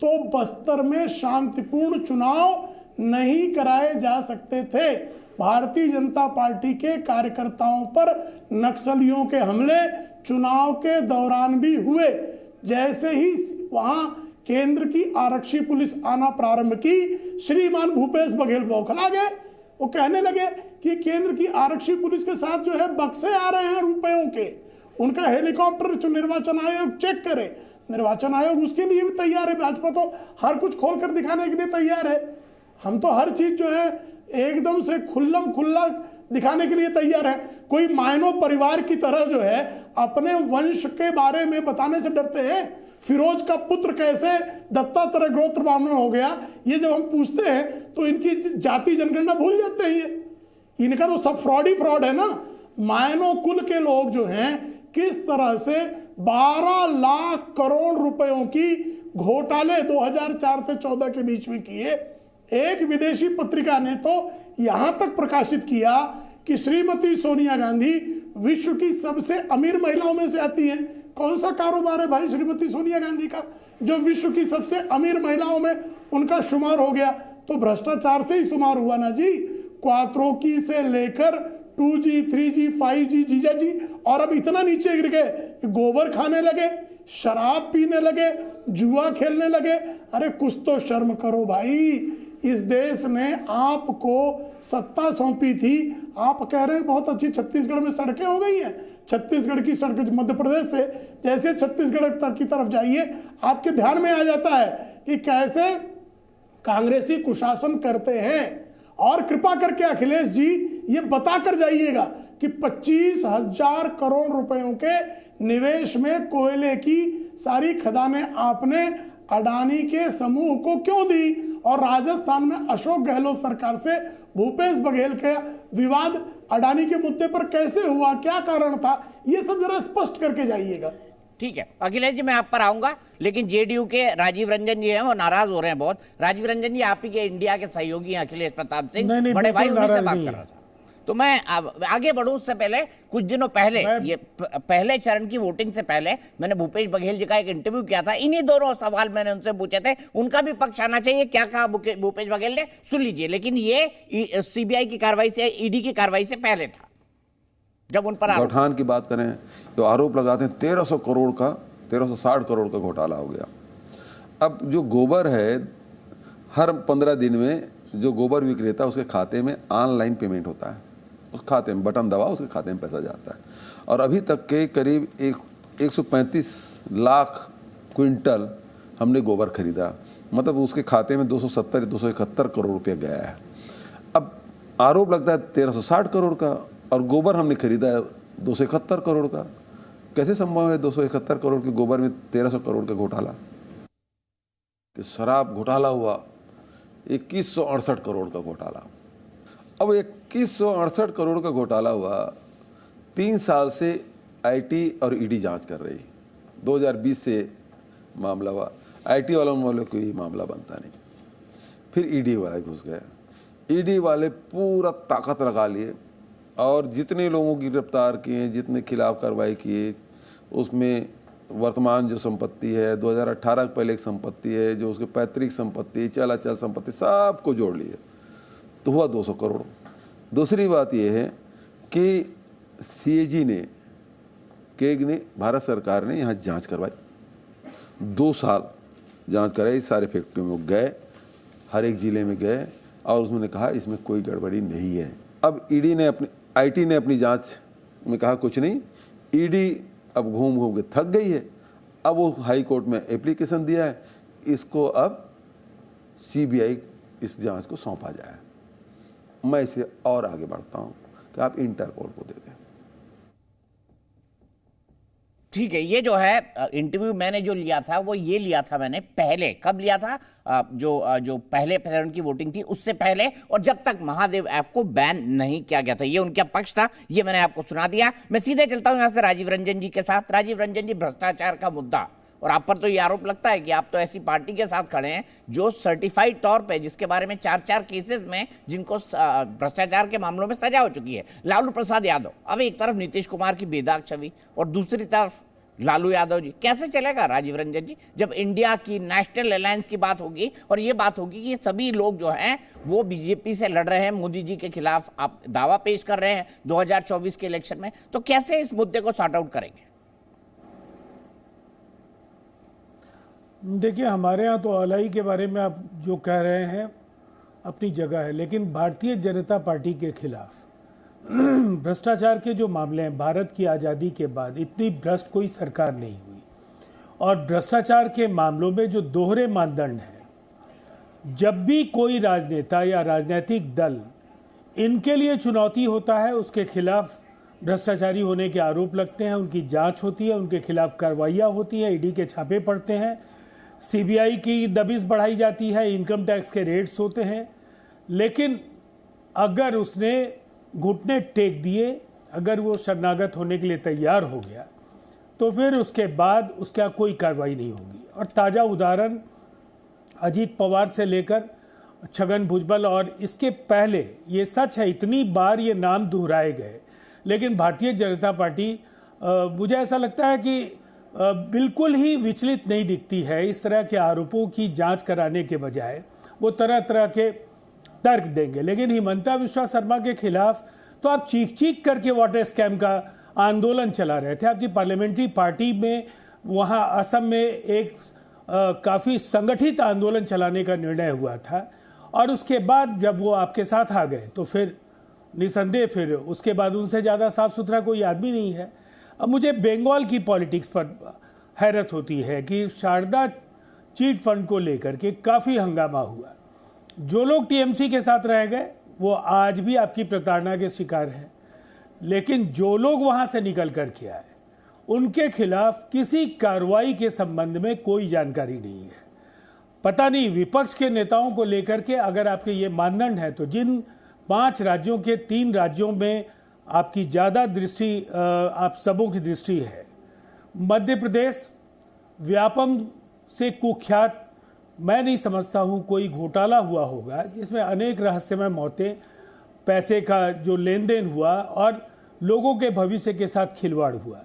S8: तो बस्तर में शांतिपूर्ण चुनाव नहीं कराए जा सकते थे। भारतीय जनता पार्टी के कार्यकर्ताओं पर नक्सलियों के हमले चुनाव के दौरान भी हुए। जैसे ही वहां केंद्र की आरक्षी पुलिस आना प्रारंभ की, श्रीमान भूपेश बघेल बौखला गए। वो कहने लगे कि केंद्र की आरक्षी पुलिस के साथ जो है बक्से आ रहे हैं रुपयों के, उनका हेलीकॉप्टर निर्वाचन आयोग चेक करे। निर्वाचन आयोग उसके लिए भी तैयार है, भाजपा तो हर कुछ खोलकर दिखाने के लिए तैयार है। हम तो हर चीज जो है एकदम से खुल्लम खुल्ला दिखाने के लिए तैयार है। कोई मायनो परिवार की तरह जो है अपने वंश के बारे में बताने से डरते हैं। फिरोज का पुत्र कैसे दत्तात्रेय गोत्र ब्राह्मण हो गया, ये जब हम पूछते हैं तो इनकी जाति जनगणना भूल जाते हैं। ये इनका तो सब फ्रॉड ही फ्रॉड है ना। मायनो कुल के लोग जो हैं किस तरह से 12 लाख करोड़ रुपयों की घोटाले 2004 से 14 के बीच में किए। एक विदेशी पत्रिका ने तो यहां तक प्रकाशित किया कि श्रीमती सोनिया गांधी विश्व की सबसे अमीर महिलाओं में से आती हैं। कौन सा कारोबार है भाई श्रीमती सोनिया गांधी का जो विश्व की सबसे अमीर महिलाओं में उनका शुमार हो गया? तो भ्रष्टाचार से ही शुमार हुआ ना जी। क्वात्रोकी से लेकर 2G, 3G, 5G, जीजा जी, और अब इतना नीचे गिर गए, गोबर खाने लगे, शराब पीने लगे, जुआ खेलने लगे। अरे कुछ तो शर्म करो भाई। इस देश ने आपको सत्ता सौंपी थी। आप कह रहे हैं बहुत अच्छी छत्तीसगढ़ में सड़कें हो गई हैं। छत्तीसगढ़ की सड़कें मध्य प्रदेश से जैसे छत्तीसगढ़ की तरफ जाइए, आपके ध्यान में आ जाता है कि कैसे कांग्रेसी कुशासन करते हैं। और कृपा करके अखिलेश जी ये बता कर जाइएगा कि 25,000 करोड़ रुपयों के निवेश में कोयले की सारी खदानें आपने अडानी के समूह को क्यों दी, और राजस्थान में अशोक गहलोत सरकार से भूपेश बघेल का विवाद अडानी के मुद्दे पर कैसे हुआ, क्या कारण था, ये सब जरा स्पष्ट करके जाइएगा।
S1: ठीक है अखिलेश जी, मैं आप पर आऊंगा, लेकिन जेडीयू के राजीव रंजन जी हैं, वो नाराज हो रहे हैं बहुत। राजीव रंजन जी, आप ही के इंडिया के सहयोगी हैं अखिलेश प्रताप सिंह, बड़े भाई, उन्हीं से बात कर रहा था। तो मैं आगे बढ़ूं उससे पहले कुछ दिनों पहले, ये पहले चरण की वोटिंग से पहले मैंने भूपेश बघेल जी का एक इंटरव्यू किया था। इन्हीं दोनों सवाल मैंने उनसे पूछे थे, उनका भी पक्ष आना चाहिए। क्या कहा भूपेश बघेल ने, सुन लीजिए। लेकिन ये सीबीआई की कार्रवाई से, ईडी की कार्रवाई से पहले था, जब उन पर
S9: गौठान की बात करें तो आरोप लगाते हैं 1360 करोड़ का घोटाला हो गया। अब जो गोबर है, हर 15 दिन में जो गोबर विक्रेता उसके खाते में ऑनलाइन पेमेंट होता है, उस खाते में बटन दबाओ, उसके खाते में पैसा जाता है। और अभी तक के करीब 135 लाख क्विंटल हमने गोबर खरीदा, मतलब उसके खाते में 271 करोड़ रुपया गया है। अब आरोप लगता है 1360 करोड़ का, और गोबर हमने खरीदा 271 करोड़ का। कैसे संभव है 271 करोड़ के गोबर में 1300 करोड़ का घोटाला? कि शराब घोटाला हुआ 2168 करोड़ का घोटाला। अब 2168 करोड़ का घोटाला हुआ, 3 साल से आईटी और ईडी जांच कर रही। 2020 से मामला हुआ, आईटी वालों कोई मामला बनता नहीं, फिर ईडी वाले घुस गए। ईडी वाले पूरा ताकत लगा लिए और जितने लोगों की गिरफ्तार किए, जितने खिलाफ कार्रवाई किए, उसमें वर्तमान जो संपत्ति है, 2018 के पहले एक संपत्ति है, जो उसके पैतृक संपत्ति, चल अचल संपत्ति, सबको जोड़ लिए तो हुआ 200 करोड़। दूसरी बात यह है कि सीएजी ने, केग ने, भारत सरकार ने यहाँ जांच करवाई, 2 साल जांच कराई, सारे फैक्ट्रियों में गए, हर एक ज़िले में गए, और उसने कहा इसमें कोई गड़बड़ी नहीं है। अब ईडी ने आईटी ने अपनी जांच में कहा कुछ नहीं। ईडी अब घूम घूम के थक गई है, अब वो हाई कोर्ट में एप्लीकेशन दिया है, इसको अब सीबीआई इस जांच को सौंपा जाए। मैं इसे और आगे बढ़ता हूं कि आप इंटरपोल को दे दें।
S1: ठीक है, ये जो है इंटरव्यू मैंने जो लिया था वो ये लिया था मैंने पहले, कब लिया था, जो पहले चरण की वोटिंग थी उससे पहले, और जब तक महादेव ऐप को बैन नहीं किया गया था। ये उनका पक्ष था, ये मैंने आपको सुना दिया। मैं सीधे चलता हूं यहां से राजीव रंजन जी के साथ। राजीव रंजन जी, भ्रष्टाचार का मुद्दा, और आप पर तो ये आरोप लगता है कि आप तो ऐसी पार्टी के साथ खड़े हैं जो सर्टिफाइड तौर पे, जिसके बारे में 4 केसेस में जिनको भ्रष्टाचार के मामलों में सजा हो चुकी है, लालू प्रसाद यादव। अब एक तरफ नीतीश कुमार की बेदाग छवि और दूसरी तरफ लालू यादव जी। कैसे चलेगा राजीव रंजन जी, जब इंडिया की नेशनल अलायंस की बात होगी और ये बात होगी कि सभी लोग जो हैं वो बीजेपी से लड़ रहे हैं, मोदी जी के खिलाफ आप दावा पेश कर रहे हैं 2024 के इलेक्शन में, तो कैसे इस मुद्दे को सॉर्ट आउट करेंगे?
S10: देखिए, हमारे यहाँ तो अलाई के बारे में आप जो कह रहे हैं अपनी जगह है, लेकिन भारतीय जनता पार्टी के खिलाफ भ्रष्टाचार के जो मामले हैं, भारत की आज़ादी के बाद इतनी भ्रष्ट कोई सरकार नहीं हुई। और भ्रष्टाचार के मामलों में जो दोहरे मानदंड हैं, जब भी कोई राजनेता या राजनीतिक दल इनके लिए चुनौती होता है, उसके खिलाफ भ्रष्टाचारी होने के आरोप लगते हैं, उनकी जांच होती है, उनके खिलाफ कार्रवाइयाँ होती हैं, ईडी के छापे पड़ते हैं, सीबीआई की दबिश बढ़ाई जाती है, इनकम टैक्स के रेड्स होते हैं। लेकिन अगर उसने घुटने टेक दिए, अगर वो शरणागत होने के लिए तैयार हो गया, तो फिर उसके बाद उसका कोई कार्रवाई नहीं होगी। और ताज़ा उदाहरण अजीत पवार से लेकर छगन भुजबल, और इसके पहले, ये सच है इतनी बार ये नाम दोहराए गए, लेकिन भारतीय जनता पार्टी मुझे ऐसा लगता है कि बिल्कुल ही विचलित नहीं दिखती है। इस तरह के आरोपों की जांच कराने के बजाय वो तरह तरह के तर्क देंगे। लेकिन हिमंता विश्वा शर्मा के खिलाफ तो आप चीख चीख करके वाटर स्कैम का आंदोलन चला रहे थे। आपकी पार्लियामेंट्री पार्टी में वहाँ असम में एक काफ़ी संगठित आंदोलन चलाने का निर्णय हुआ था, और उसके बाद जब वो आपके साथ आ गए तो फिर निसंदेह फिर उसके बाद उनसे ज़्यादा साफ सुथरा कोई आदमी नहीं है। अब मुझे बंगाल की पॉलिटिक्स पर हैरत होती है कि शारदा चीट फंड को लेकर के काफ़ी हंगामा हुआ। जो लोग टीएमसी के साथ रह गए वो आज भी आपकी प्रताड़ना के शिकार हैं, लेकिन जो लोग वहाँ से निकल कर के आए उनके खिलाफ किसी कार्रवाई के संबंध में कोई जानकारी नहीं है। पता नहीं विपक्ष के नेताओं को लेकर के अगर आपके ये मानदंड है तो जिन 5 राज्यों के 3 राज्यों में आपकी ज़्यादा दृष्टि आप सबों की दृष्टि है। मध्य प्रदेश व्यापम से कुख्यात, मैं नहीं समझता हूँ कोई घोटाला हुआ होगा जिसमें अनेक रहस्यमय मौतें, पैसे का जो लेन देन हुआ और लोगों के भविष्य के साथ खिलवाड़ हुआ,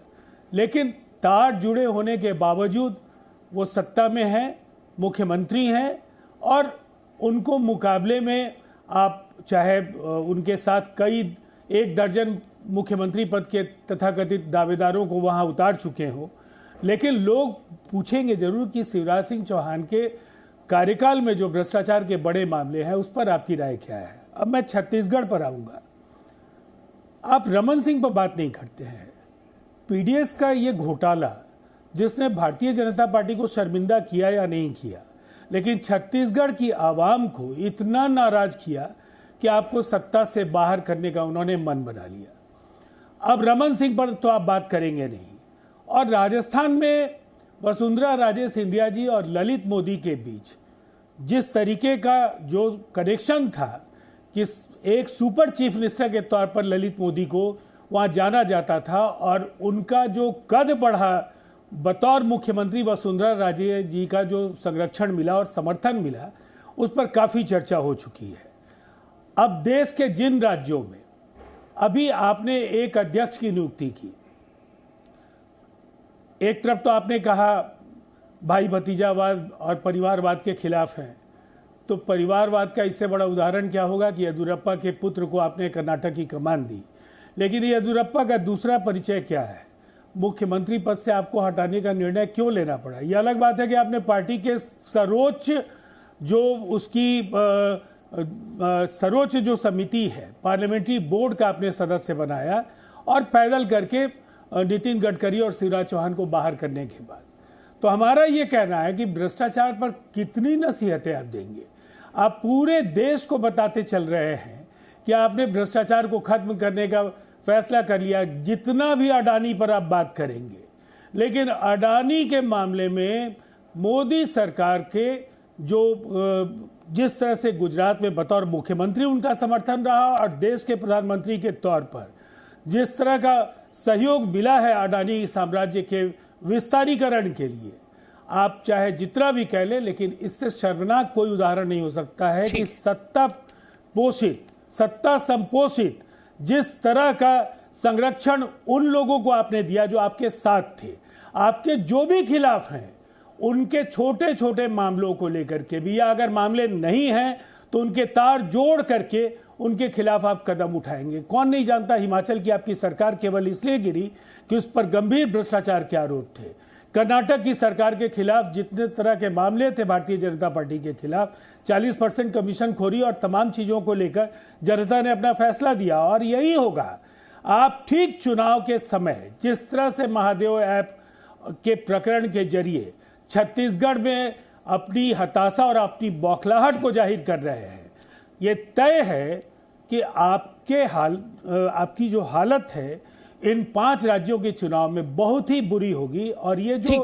S10: लेकिन तार जुड़े होने के बावजूद वो सत्ता में हैं, मुख्यमंत्री हैं और उनको मुकाबले में आप चाहे उनके साथ कई 1 दर्जन मुख्यमंत्री पद के तथाकथित दावेदारों को वहाँ उतार चुके हो, लेकिन लोग पूछेंगे जरूर कि शिवराज सिंह चौहान के कार्यकाल में जो भ्रष्टाचार के बड़े मामले हैं उस पर आपकी राय क्या है। अब मैं छत्तीसगढ़ पर आऊँगा। आप रमन सिंह पर बात नहीं करते हैं। पीडीएस का ये घोटाला जिसने भारतीय जनता पार्टी को शर्मिंदा किया या नहीं किया, लेकिन छत्तीसगढ़ की आवाम को इतना नाराज किया कि आपको सत्ता से बाहर करने का उन्होंने मन बना लिया। अब रमन सिंह पर तो आप बात करेंगे नहीं। और राजस्थान में वसुंधरा राजे सिंधिया जी और ललित मोदी के बीच जिस तरीके का जो कनेक्शन था कि एक सुपर चीफ मिनिस्टर के तौर पर ललित मोदी को वहाँ जाना जाता था और उनका जो कद बढ़ा बतौर मुख्यमंत्री वसुंधरा राजे जी का जो संरक्षण मिला और समर्थन मिला, उस पर काफ़ी चर्चा हो चुकी है। अब देश के जिन राज्यों में अभी आपने एक अध्यक्ष की नियुक्ति की, एक तरफ तो आपने कहा भाई भतीजावाद और परिवारवाद के खिलाफ हैं, तो परिवारवाद का इससे बड़ा उदाहरण क्या होगा कि येदियुरप्पा के पुत्र को आपने कर्नाटक की कमान दी। लेकिन येदियुरप्पा का दूसरा परिचय क्या है? मुख्यमंत्री पद से आपको हटाने का निर्णय क्यों लेना पड़ा? यह अलग बात है कि आपने पार्टी के सर्वोच्च जो उसकी सर्वोच्च जो समिति है, पार्लियामेंट्री बोर्ड का आपने सदस्य बनाया और पैदल करके नितिन गडकरी और शिवराज चौहान को बाहर करने के बाद। तो हमारा ये कहना है कि भ्रष्टाचार पर कितनी नसीहतें आप देंगे? आप पूरे देश को बताते चल रहे हैं कि आपने भ्रष्टाचार को खत्म करने का फैसला कर लिया। जितना भी अडानी पर आप बात करेंगे, लेकिन अडानी के मामले में मोदी सरकार के जो जिस तरह से गुजरात में बतौर मुख्यमंत्री उनका समर्थन रहा और देश के प्रधानमंत्री के तौर पर जिस तरह का सहयोग मिला है अडानी साम्राज्य के विस्तारीकरण के लिए, आप चाहे जितना भी कह लें, लेकिन इससे शर्मनाक कोई उदाहरण नहीं हो सकता है कि सत्ता पोषित, सत्ता संपोषित जिस तरह का संरक्षण उन लोगों को आपने दिया जो आपके साथ थे, आपके जो भी खिलाफ हैं, उनके छोटे छोटे मामलों को लेकर के भी, या अगर मामले नहीं हैं तो उनके तार जोड़ करके उनके खिलाफ आप कदम उठाएंगे। कौन नहीं जानता हिमाचल की आपकी सरकार केवल इसलिए गिरी कि उस पर गंभीर भ्रष्टाचार के आरोप थे। कर्नाटक की सरकार के खिलाफ जितने तरह के मामले थे भारतीय जनता पार्टी के खिलाफ, 40% कमीशन खोरी और तमाम चीज़ों को लेकर जनता ने अपना फैसला दिया। और यही होगा। आप ठीक चुनाव के समय जिस तरह से महादेव ऐप के प्रकरण के जरिए छत्तीसगढ़ में अपनी हताशा और अपनी बौखलाहट को जाहिर कर रहे हैं, ये तय है कि आपकी जो हालत है इन 5 राज्यों के चुनाव में बहुत ही बुरी होगी। और ये जो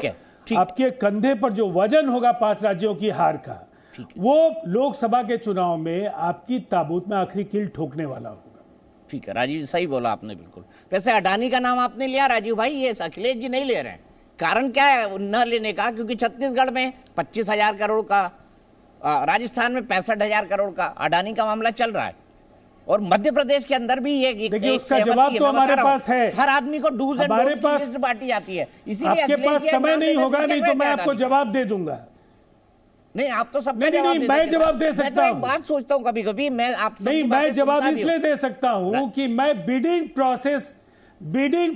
S10: आपके कंधे पर जो वजन होगा 5 राज्यों की हार का, वो लोकसभा के चुनाव में आपकी ताबूत में आखिरी कील ठोकने वाला होगा।
S1: ठीक है राजीव जी, सही बोला आपने बिल्कुल। वैसे अडानी का नाम आपने लिया राजीव भाई, ये अखिलेश जी नहीं ले रहे हैं। कारण क्या है न लेने का? क्योंकि छत्तीसगढ़ में 25,000 करोड़ का, राजस्थान में 65,000 करोड़ का अडानी का मामला चल रहा है, और मध्य प्रदेश के अंदर भी ये
S10: देखिए उसका जवाब तो हमारे पास है।
S1: हर आदमी को डूज एंड
S10: हमारे पास
S1: बांटी जाती है, इसीलिए
S10: आपके पास समय नहीं होगा, नहीं तो मैं आपको जवाब दे दूंगा।
S1: नहीं, आप तो सब
S10: नहीं, मैं जवाब दे सकता हूँ।
S1: बात सोचता हूँ कभी कभी मैं आप
S10: नहीं, मैं जवाब इसलिए दे सकता हूँ कि मैं बिडिंग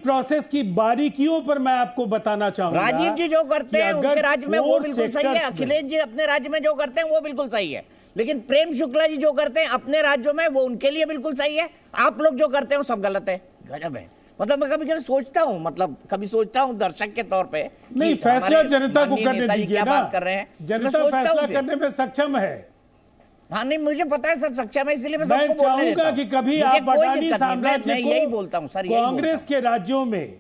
S10: प्रोसेस की बारीकियों पर मैं आपको बताना चाहूंगा।
S1: राजीव जी जो करते हैं उनके राज्य में वो बिल्कुल सही है, अखिलेश जी अपने राज्य में जो करते हैं वो बिल्कुल सही है, लेकिन प्रेम शुक्ला जी जो करते हैं अपने राज्यों में वो उनके लिए बिल्कुल सही है, आप लोग जो करते हो सब गलत है। गजब है। मतलब मैं कभी कभी सोचता हूँ, कभी सोचता हूँ दर्शक के तौर पे,
S10: नहीं फैसला जनता को करने दीजिए ना,
S1: बात कर रहे हैं,
S10: जनता फैसला करने में सक्षम है।
S1: हाँ नहीं मुझे पता है सर सक्षम है, इसलिए मैं
S10: सबको चाहूंगा कि कभी आप अडानी साम्राज्य को,
S1: यही बोलता हूँ सर,
S10: कांग्रेस के राज्यों में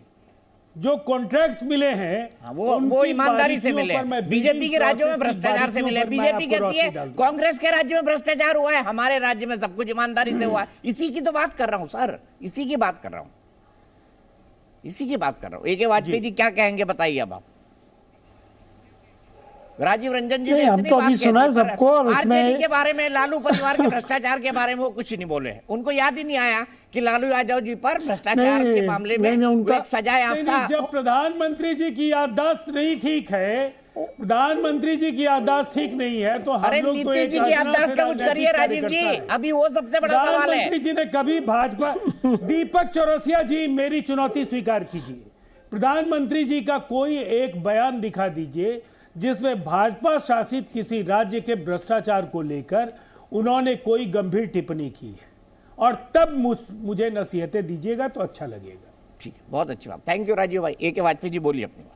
S10: जो कॉन्ट्रैक्ट्स मिले हैं
S1: वो ईमानदारी से मिले, बीजेपी के राज्यों में भ्रष्टाचार से मिले। बीजेपी कहती है कांग्रेस के राज्यों में भ्रष्टाचार हुआ है, हमारे राज्य में सब कुछ ईमानदारी से हुआ है। इसी की तो बात कर रहा हूँ सर, इसी की बात कर रहा हूँ, इसी की बात कर रहा हूँ। ए.के. वाजपेयी जी क्या कहेंगे बताइए अब आप। राजीव रंजन जी ने
S11: हम तो अभी सुना है सबको, और उसमें
S1: के बारे में, लालू परिवार के भ्रष्टाचार के बारे में वो कुछ नहीं बोले। उनको याद ही नहीं आया कि लालू यादव जी पर भ्रष्टाचार के मामले में उनका सजा याफ्ता।
S10: जब प्रधानमंत्री जी की याददाश्त नहीं ठीक है, प्रधानमंत्री जी की याददाश्त ठीक नहीं है, तो हम लोग तो
S1: नीतीश जी की याददाश्त का कुछ करिए राजीव जी, अभी वो सबसे बड़ा सवाल है।
S10: प्रधानमंत्री जी ने कभी भाजपा, दीपक चौरसिया जी मेरी चुनौती स्वीकार कीजिए, प्रधानमंत्री जी का कोई एक बयान दिखा दीजिए जिसमें भाजपा शासित किसी राज्य के भ्रष्टाचार को लेकर उन्होंने कोई गंभीर टिप्पणी की है, और तब मुझे नसीहतें दीजिएगा तो अच्छा लगेगा।
S1: ठीक है, बहुत अच्छी बात, थैंक यू राजीव भाई। ए.के. वाजपेयी जी बोलिए अपनी बात।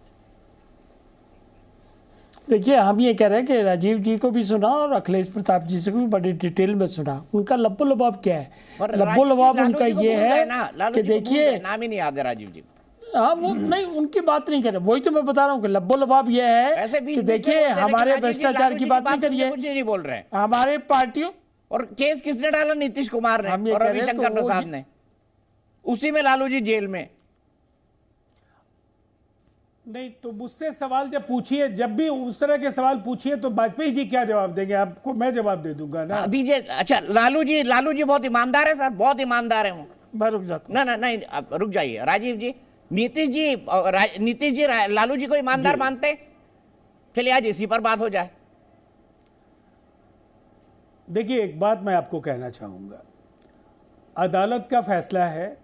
S11: देखिए हम ये कह रहे हैं कि राजीव जी को भी सुना और अखिलेश प्रताप जी से भी बड़ी डिटेल में सुना। उनका लब्बो लबाब क्या है? लब्बो लबाब उनका ये है कि देखिए,
S1: नाम ही नहीं याद है राजीव जी।
S11: हाँ वो नहीं, उनकी बात नहीं कर रहे, वही तो मैं बता रहा हूँ कि लब्बो लबाब ये है कि देखिए हमारे भ्रष्टाचार की बात नहीं करिए,
S1: कुछ नहीं बोल रहे हैं
S11: हमारे पार्टियों।
S1: और केस किसने डाला? नीतीश कुमार ने और रविशंकर प्रसाद ने, उसी में लालू जी जेल में।
S10: नहीं तो मुझसे सवाल जब पूछिए, जब भी उस तरह के सवाल पूछिए तो वाजपेयी जी क्या जवाब देंगे आपको? मैं जवाब दे दूंगा ना।
S1: दीजिए। अच्छा लालू जी बहुत ईमानदार है सर, बहुत ईमानदार है वो।
S11: मैं रुक जाता
S1: हूँ। नहीं आप रुक जाइए। राजीव जी, नीतीश जी लालू जी को ईमानदार मानते? चलिए आज इसी पर बात हो जाए।
S10: देखिए एक बात मैं आपको कहना चाहूंगा, अदालत का फैसला है,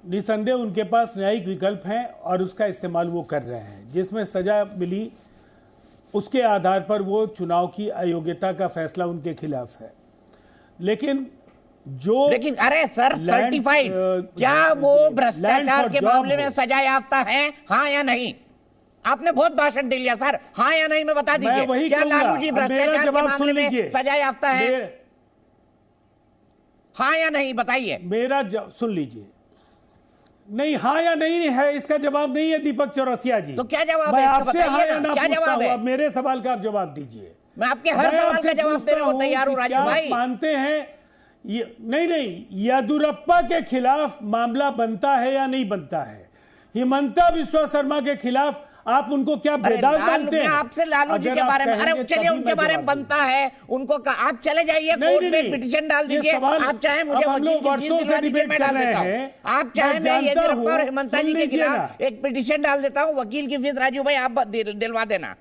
S10: निसंदेह उनके पास न्यायिक विकल्प हैं और उसका इस्तेमाल वो कर रहे हैं। जिसमें सजा मिली उसके आधार पर वो चुनाव की अयोग्यता का फैसला उनके खिलाफ है। लेकिन
S1: अरे सर सर्टिफाइड, क्या वो भ्रष्टाचार के मामले में सजा याफ्ता है, हाँ या नहीं? आपने बहुत भाषण दे लिया सर, हाँ या नहीं में बता दीजिए, क्या लालू जी भ्रष्टाचार के मामले में सजा याफ्ता है? हाँ या नहीं बताइए।
S10: मेरा सुन लीजिए, नहीं हाँ या नहीं है, इसका जवाब नहीं है दीपक चौरसिया जी।
S1: तो क्या जवाब
S10: है?
S1: मैं
S10: आपसे हाँ या ना
S1: क्या
S10: जवाब है? मेरे सवाल का आप जवाब दीजिए।
S1: मैं आपके हर सवाल का जवाब देने को तैयार हूं राजू भाई।
S10: मानते हैं नहीं येदियुरप्पा के खिलाफ मामला बनता है या नहीं बनता है? हिमंता बिस्वा शर्मा के खिलाफ आप उनको क्या बेदाग मानते हैं?
S1: आपसे लालू जी के बारे में, अरे चलिए उनके बारे में बनता है, उनको आप चले जाइए कोर्ट में पिटीशन डाल दीजिए। आप चाहे मुझे वकील की फीस दिलवा दीजिए, मैं डाल देता हूं। आप चाहे मैं येदियुरप्पा और हिमंता जी के खिलाफ एक पिटीशन डाल देता हूं, वकील की फीस राजू भाई आप दिलवा देना,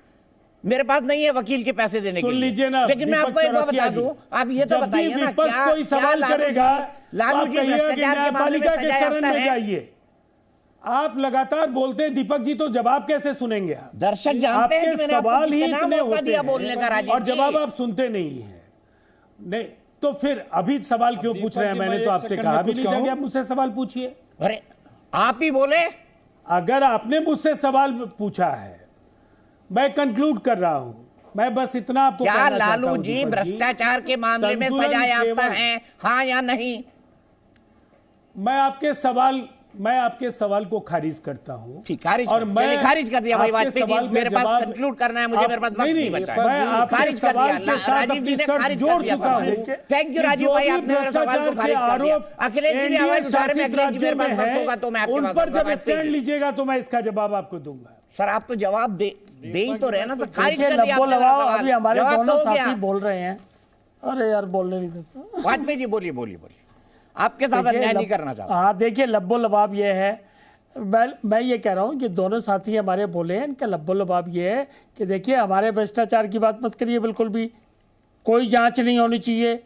S1: मेरे पास नहीं है वकील के पैसे देने के लिए। लेकिन मैं आपको एक बात बता दूं, आप ये तो बताइए ना, क्या
S10: कोई सवाल करेगा
S1: लालू जी भ्रष्टाचार के मामले में
S10: के शरण में जाइए? आप लगातार बोलते हैं दीपक जी, तो जवाब कैसे सुनेंगे आप?
S1: दर्शक जानते हैं
S10: आपके सवाल ही इतने होते हैं
S1: बोलने का राजीव
S10: और जवाब आप सुनते नहीं है। नहीं तो फिर अभी सवाल क्यों पूछ रहे हैं? मैंने तो आपसे कहा भी नहीं था कि आप मुझसे सवाल पूछिए।
S1: अरे आप ही बोले।
S10: अगर आपने मुझसे सवाल पूछा है, मैं कंक्लूड कर रहा हूं, मैं बस इतना आपको
S1: क्या लालू जी भ्रष्टाचार के मामले में सजा याफ्ता हैं, हाँ या नहीं?
S10: मैं आपके सवाल को खारिज करता हूं।
S1: ठीक, खारिज कर दिया भाई वाजपेयी जी। मेरे पास कंक्लूड करना है, मुझे मेरे पास वक्त नहीं बचा है। खारिज कर दिया राजीव जी ने, खारिज कर दिया। थैंक यू राजीव भाई, आपने मेरे सवाल को खारिज कर दिया। अखिलेश जी भी आवाज उठा रहे हैं, अखिलेश जी मेरे पास वक्त होगा तो मैं आपके
S10: पास, उन पर जब स्टैंड लीजिएगा तो मैं इसका जवाब आपको दूंगा।
S1: सर आप तो जवाब दे ही तो रहे ना, तो खारिज कर दिया।
S11: अभी हमारे दोनों साथी बोल रहे हैं, अरे यार बोलने नहीं देता।
S1: वाजपेयी जी बोलिए, आपके साथ अन्याय नहीं करना चाहता।
S11: हाँ देखिए, लब्बो लबाब ये है, मैं ये कह रहा हूँ कि दोनों साथी हमारे बोले हैं, इनका लब्बो लबाब ये है कि देखिए हमारे भ्रष्टाचार की बात मत करिए, बिल्कुल भी कोई जांच नहीं होनी चाहिए,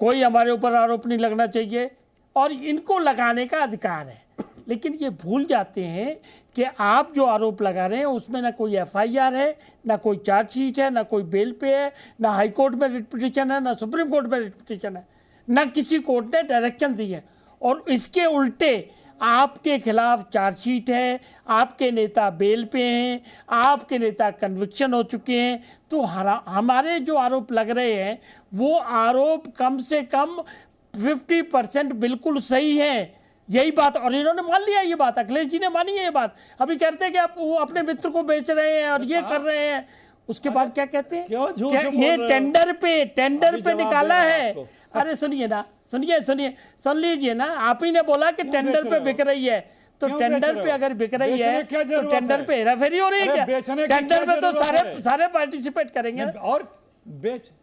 S11: कोई हमारे ऊपर आरोप नहीं लगना चाहिए, और इनको लगाने का अधिकार है। लेकिन ये भूल जाते हैं कि आप जो आरोप लगा रहे हैं उसमें ना कोई एफआईआर है, ना कोई चार्जशीट है, ना कोई बेल पे है, ना हाई कोर्ट में रिट पिटीशन है, ना सुप्रीम कोर्ट में रिट पिटीशन है, ना किसी कोर्ट ने डायरेक्शन दी है, और इसके उल्टे आपके खिलाफ चार्जशीट है, आपके नेता बेल पे हैं, आपके नेता कन्विक्शन हो चुके हैं। तो हमारे जो आरोप लग रहे हैं वो आरोप कम से कम 50% बिल्कुल सही है, यही बात। और इन्होंने मान लिया ये बात, अखिलेश जी ने मानी है ये बात। अभी कहते हैं कि आप वो अपने मित्र को बेच रहे हैं और ये कर रहे हैं, उसके बाद क्या कहते हैं, ये टेंडर पे निकाला है। अरे सुनिए ना, सुन लीजिए ना, आप ही ने बोला कि टेंडर पे बिक रही है, तो टेंडर पे अगर बिक रही है तो टेंडर पे हेराफेरी हो रही है क्या? टेंडर पे तो सारे पार्टिसिपेट करेंगे और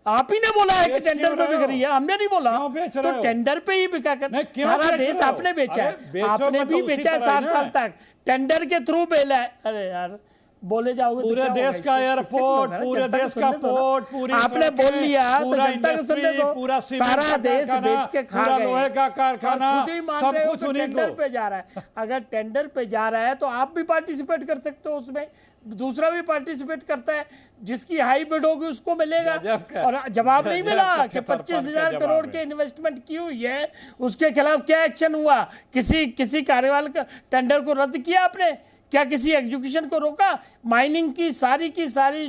S11: आप ही ने बोला है कि टेंडर पे बिक रही है, हमने नहीं बोला। तो टेंडर पे ही बिका कर सारा देश आपने बेचा है, आपने भी बेचा है 60 साल तक, टेंडर के थ्रू बेला है। अरे यार बोले जाओगे
S7: पूरे देश का एयरपोर्ट, पूरे देश का पोर्ट, पूरी
S11: आपने बोल लिया तो जनता को सुनने दो।
S7: पूरा
S11: सारा देश बेच के खा गए,
S7: लोहे का कारखाना, सब कुछ उन्हीं
S11: टेंडर पे जा रहा है। अगर टेंडर पे जा रहा है तो आप भी पार्टिसिपेट कर सकते हो उसमें, दूसरा भी पार्टिसिपेट करता है, जिसकी हाई बिड होगी उसको मिलेगा। और जवाब नहीं मिला कि 25,000 करोड़ के इन्वेस्टमेंट की हुई है, उसके खिलाफ क्या एक्शन हुआ? किसी कार्यवाही का टेंडर को रद्द किया आपने क्या? किसी एग्जीक्यूशन को रोका? माइनिंग की सारी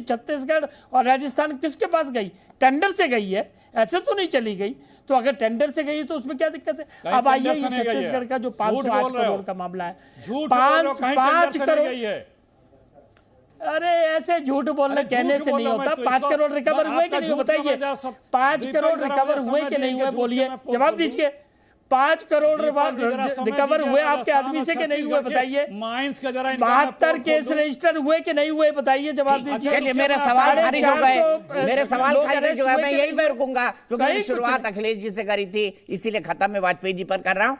S11: छत्तीसगढ़ और राजस्थान किसके पास गई? टेंडर से गई है, ऐसे तो नहीं चली गई। तो अगर टेंडर से गई तो उसमें क्या दिक्कत है? अब आइए ये छत्तीसगढ़ का जो 508 करोड़ का मामला है, 5 करोड़, अरे ऐसे झूठ बोलने कहने से नहीं होता। 5 करोड़ रिकवर हुए कि नहीं हुए बताइए? 5 करोड़ रिकवर हुए कि नहीं हुए बोलिए, जवाब दीजिए। 5 करोड़ रिकवर हुए आपके आदमी से कि नहीं हुए बताइए? 72 केस रजिस्टर हुए कि नहीं हुए बताइए, जवाब दीजिए।
S1: चलिए मेरे सवाल खारिज हो गए, मेरे सवाल खारिज हो गए, मैं यही पे रुकूंगा क्योंकि मेरी शुरुआत अखिलेश जी से करी थी, इसीलिए खत्म मैं वाजपेयी जी पर कर रहा हूँ।